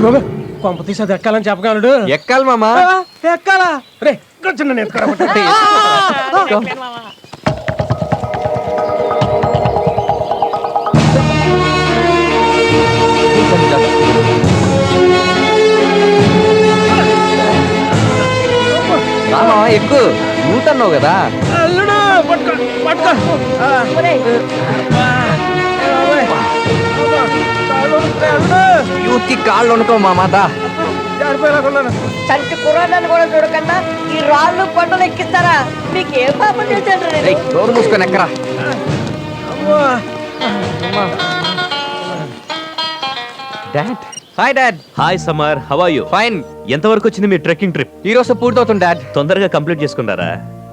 బాబా పంపు తీసి అది ఎక్కాలని చెప్పగలడు. ఎక్కాలి మామా. ఎక్కాలా? రే కొంచెం నేను ఎత్తుకోరా. రామా ఎక్కు, ఊతన్నావు కదా. అల్లుడు పట్టుకో పట్టుకో. యూత్ కి కాళ్ళు వణుకో మామాదా. చంటి కుర్రాన్ని కూడా చూడకుండా ఈ రాళ్ళు పండులు ఎక్కిస్తారా? మీకు ఏం పాపం చేశాడు? డోర్ మూసుకొని ఎక్కరా. Dad. Hi dad. Hi Samar, how are you? Fine. ఎంతవరకు వచ్చింది మీ ట్రెక్కింగ్ ట్రిప్? ఈ రోజు పూర్తవుతుంది డాడ్. తొందరగా కంప్లీట్ చేసుకున్నారా?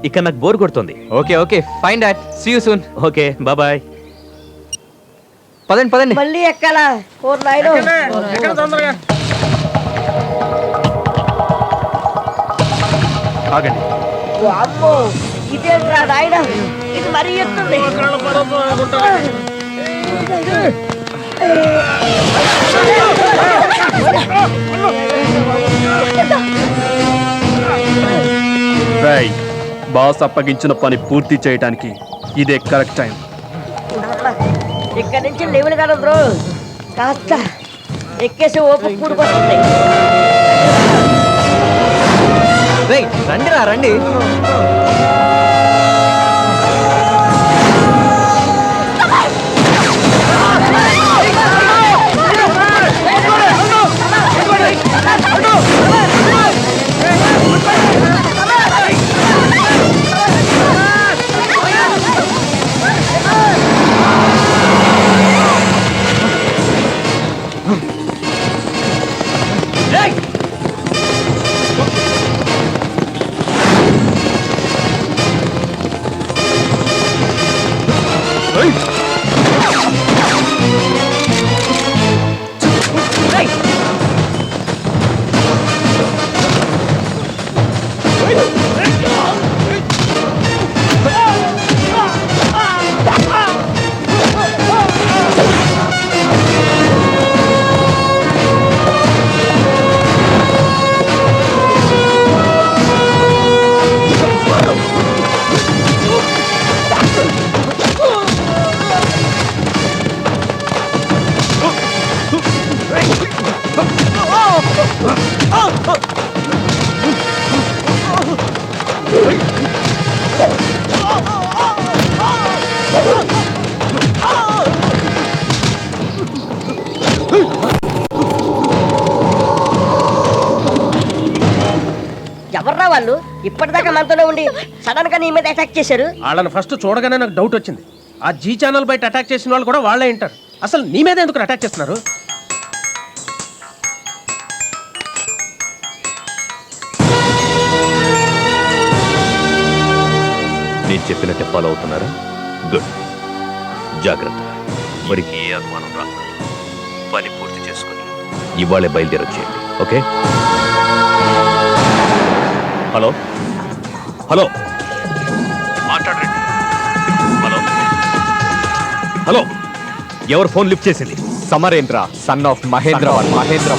ఇక్కడ నాకు బోర్ కొడుతుంది. Okay okay fine dad, see you soon. Okay bye bye. పదండి పదండి. మళ్ళీ ఎక్కాలా? ఓ నాయనో. తొందరగా ఆగండి. అమ్మో ఇదేంట్రా నాయన, ఇది మరీ ఎత్తుంది. బాస్ అప్పగించిన పని పూర్తి చేయడానికి ఇదే కరెక్ట్ టైం. ఇక్కడ నుంచి లెవెల్ కాదు బ్రో, కాస్త ఎక్కేసి ఓపిక కూడుకొస్తుంది. రండిరా రండి. ఎవర్రా వాళ్ళు? ఇప్పటిదాకా మనతోనే ఉండి సడన్ గా నీ మీద అటాక్ చేశారు. వాళ్ళని ఫస్ట్ చూడగానే నాకు డౌట్ వచ్చింది. ఆ జీ ఛానల్ బయట అటాక్ చేసిన వాళ్ళు కూడా వాళ్ళే ఉంటారు. అసలు నీ మీద ఎందుకు అటాక్ చేస్తున్నారు? నేను చెప్పినట్టే ఫాలో అవుతున్నారా? గుడ్. జాగ్రత్త, మరికి ఏ అనుమానం రాకూడదు. పని పూర్తి చేసుకుని ఇవాళే బయలుదేరొచ్చేయండి. ఓకే? హలో హలో మాట్లాడండి. హలో హలో, ఎవరు ఫోన్ లిఫ్ట్ చేసింది? Samarendra, son of Mahendra. మహేంద్ర